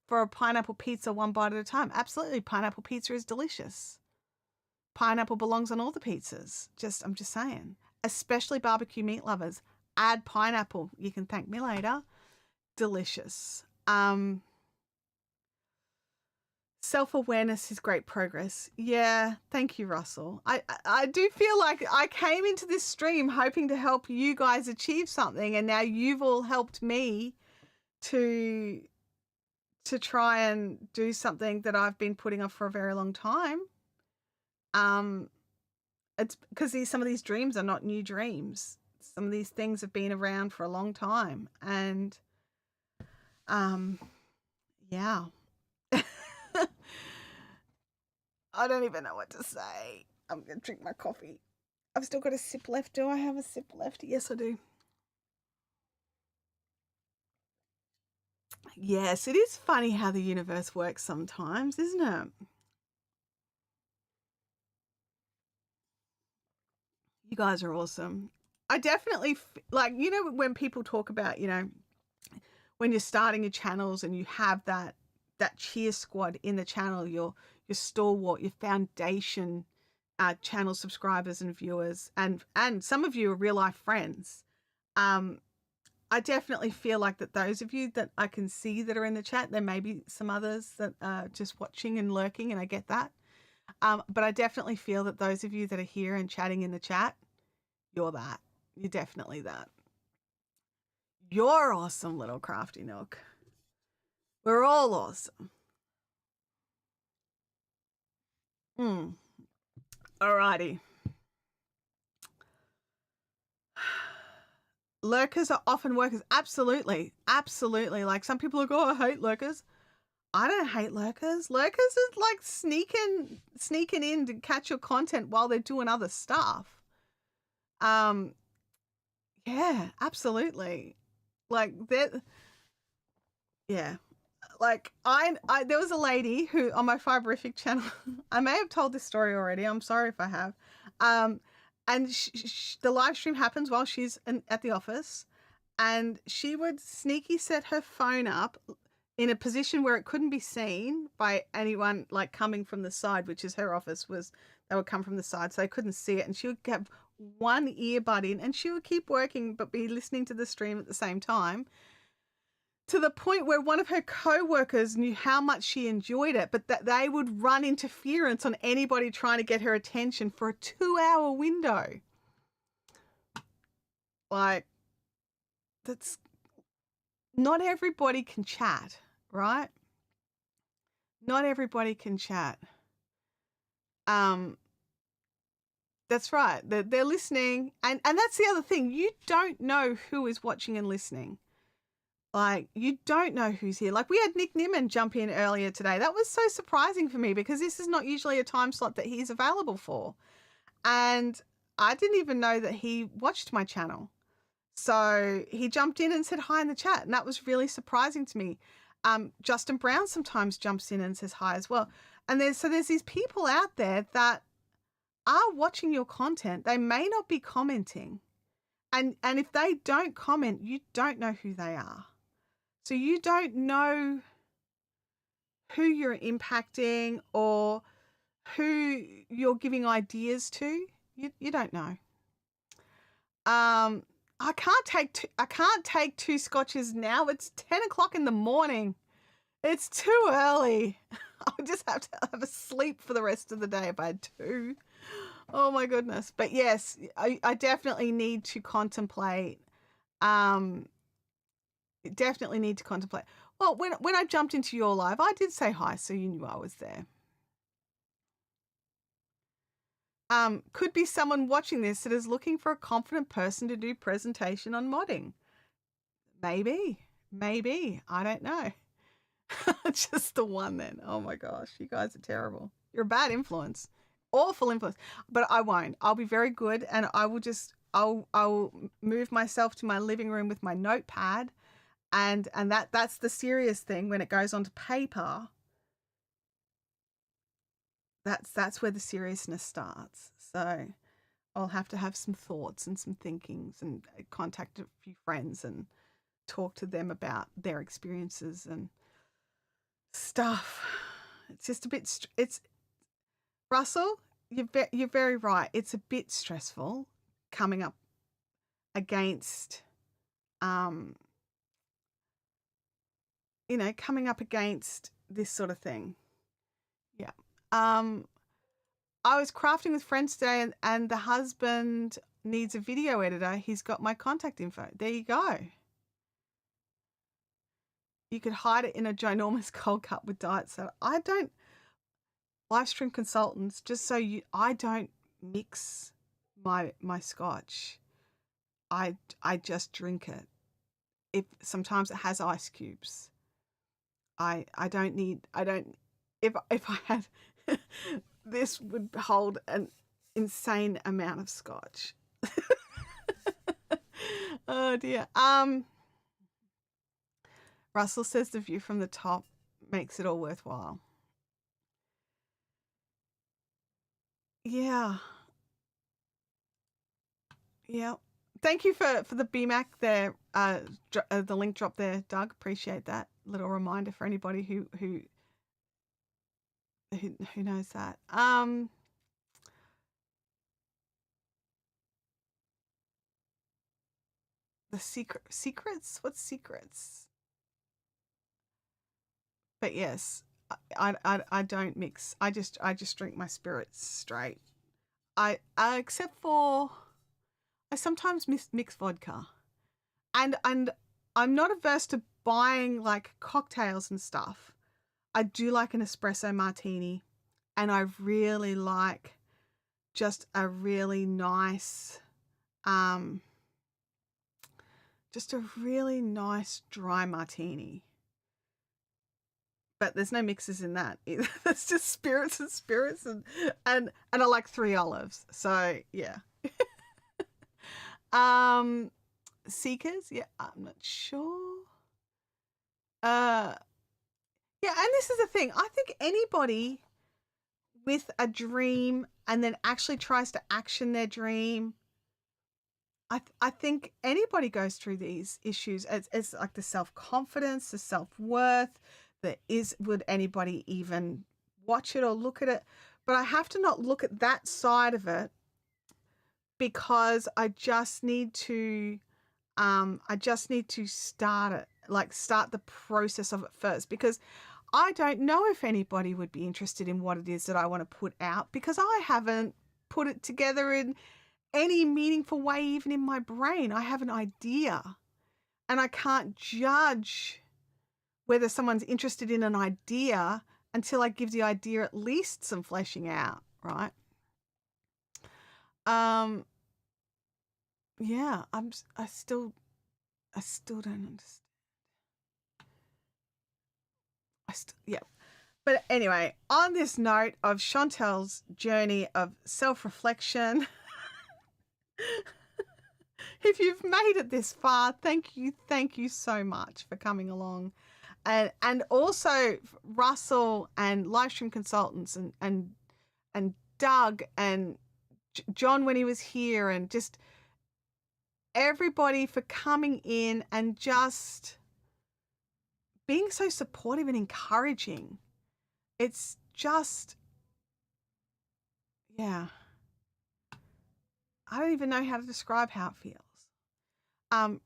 A: for a pineapple pizza, one bite at a time. Absolutely, pineapple pizza is delicious. Pineapple belongs on all the pizzas. I'm just saying. Especially barbecue meat lovers. Add pineapple. You can thank me later. Delicious. Self-awareness is great progress. Yeah, thank you, Russell. I do feel like I came into this stream hoping to help you guys achieve something, and now you've all helped me to try and do something that I've been putting off for a very long time. It's because some of these dreams are not new dreams. Some of these things have been around for a long time, and yeah. I don't even know what to say. I'm going to drink my coffee. I've still got a sip left. Do I have a sip left? Yes, I do. Yes, it is funny how the universe works sometimes, isn't it? You guys are awesome. I definitely, when people talk about, when you're starting your channels and you have that cheer squad in the channel, your stalwart, your foundation channel subscribers and viewers, and some of you are real life friends. I definitely feel like that those of you that I can see that are in the chat, there may be some others that are just watching and lurking, and I get that. But I definitely feel that those of you that are here and chatting in the chat, you're that. You're definitely that. You're awesome, little crafty nook. We're all awesome. Alrighty. Lurkers are often workers. Absolutely. Absolutely. Like some people are like, oh, I hate lurkers. I don't hate lurkers. Lurkers is like sneaking in to catch your content while they're doing other stuff. Yeah, absolutely. Like yeah. Like I there was a lady who on my Fiberific channel, I may have told this story already. I'm sorry if I have. And the live stream happens while she's at the office, and she would sneaky set her phone up in a position where it couldn't be seen by anyone like coming from the side, which is her office was, they would come from the side, so they couldn't see it. And she would have one earbud in and she would keep working but be listening to the stream at the same time, to the point where one of her co-workers knew how much she enjoyed it, but that they would run interference on anybody trying to get her attention for a 2-hour window. Like, that's, not everybody can chat, right? Not everybody can chat. That's right. They're listening. And that's the other thing. You don't know who is watching and listening. Like, you don't know who's here. Like, we had Nick Nimmin jump in earlier today. That was so surprising for me because this is not usually a time slot that he's available for. And I didn't even know that he watched my channel. So he jumped in and said hi in the chat. And that was really surprising to me. Justin Brown sometimes jumps in and says hi as well. And there's these people out there that are watching your content. They may not be commenting. And if they don't comment, you don't know who they are. So you don't know who you're impacting or who you're giving ideas to. You don't know. I can't take two scotches now. It's 10 o'clock in the morning. It's too early. I would just have to have a sleep for the rest of the day if I had two. Oh my goodness. But yes, I definitely need to contemplate. Definitely need to contemplate. Well, when I jumped into your live, I did say hi, so you knew I was there. Could be someone watching this that is looking for a confident person to do presentation on modding. Maybe. I don't know. Just the one then. Oh my gosh, you guys are terrible. You're a bad influence. Awful influence. But I won't. I'll be very good, and I'll move myself to my living room with my notepad, and that's the serious thing. When it goes onto paper, that's where the seriousness starts. So I'll have to have some thoughts and some thinkings, and contact a few friends and talk to them about their experiences and stuff. It's just a bit. It's Russell. You're very right. It's a bit stressful coming up against, coming up against this sort of thing. Yeah. I was crafting with friends today, and the husband needs a video editor. He's got my contact info. There you go. You could hide it in a ginormous cold cup with diet soda. I don't live stream consultants, just so I don't mix my scotch. I just drink it. If sometimes it has ice cubes. I don't if I had this would hold an insane amount of scotch. Oh dear. Russell says the view from the top makes it all worthwhile. Yeah. Thank you for the BMAC there. The link drop there, Doug. Appreciate that little reminder for anybody who knows that. The secrets. What's secrets? But yes, I don't mix. I just drink my spirits straight. Except for I sometimes mix vodka, and I'm not averse to buying like cocktails and stuff. I do like an espresso martini, and I really like just a really nice, just a really nice dry martini. But there's no mixes in that either. That's just spirits and I like 3 olives. So yeah. Seekers, yeah, I'm not sure. Yeah, and this is the thing. I think anybody with a dream and then actually tries to action their dream, I think anybody goes through these issues. It's like the self-confidence, the self-worth. Would anybody even watch it or look at it? But I have to not look at that side of it, because I just need to start it, like start the process of it first, because I don't know if anybody would be interested in what it is that I want to put out, because I haven't put it together in any meaningful way, even in my brain. I have an idea, and I can't judge whether someone's interested in an idea until I give the idea at least some fleshing out, right? Yeah, I still don't understand. Yeah. But anyway, on this note of Chantelle's journey of self-reflection, if you've made it this far, thank you so much for coming along. And also Russell and Livestream Consultants and Doug and John when he was here, and just everybody for coming in and just being so supportive and encouraging. It's just Yeah. I don't even know how to describe how it feels.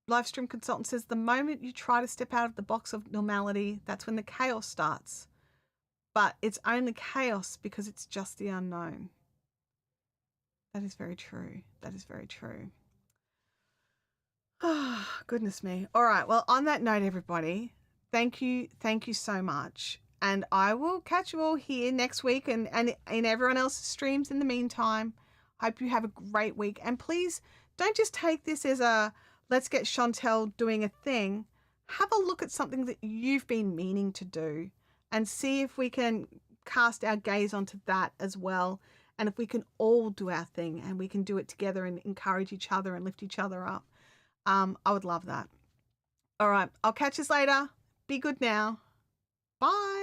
A: Livestream consultant says the moment you try to step out of the box of normality, that's when the chaos starts. But it's only chaos because it's just the unknown. That is very true. That is very true. Oh, goodness me. All right. Well, on that note, everybody, thank you so much. And I will catch you all here next week and in everyone else's streams in the meantime. Hope you have a great week. And please don't just take this as a let's get Chantelle doing a thing. Have a look at something that you've been meaning to do and see if we can cast our gaze onto that as well. And if we can all do our thing and we can do it together and encourage each other and lift each other up. I would love that. All right. I'll catch you later. Be good now. Bye.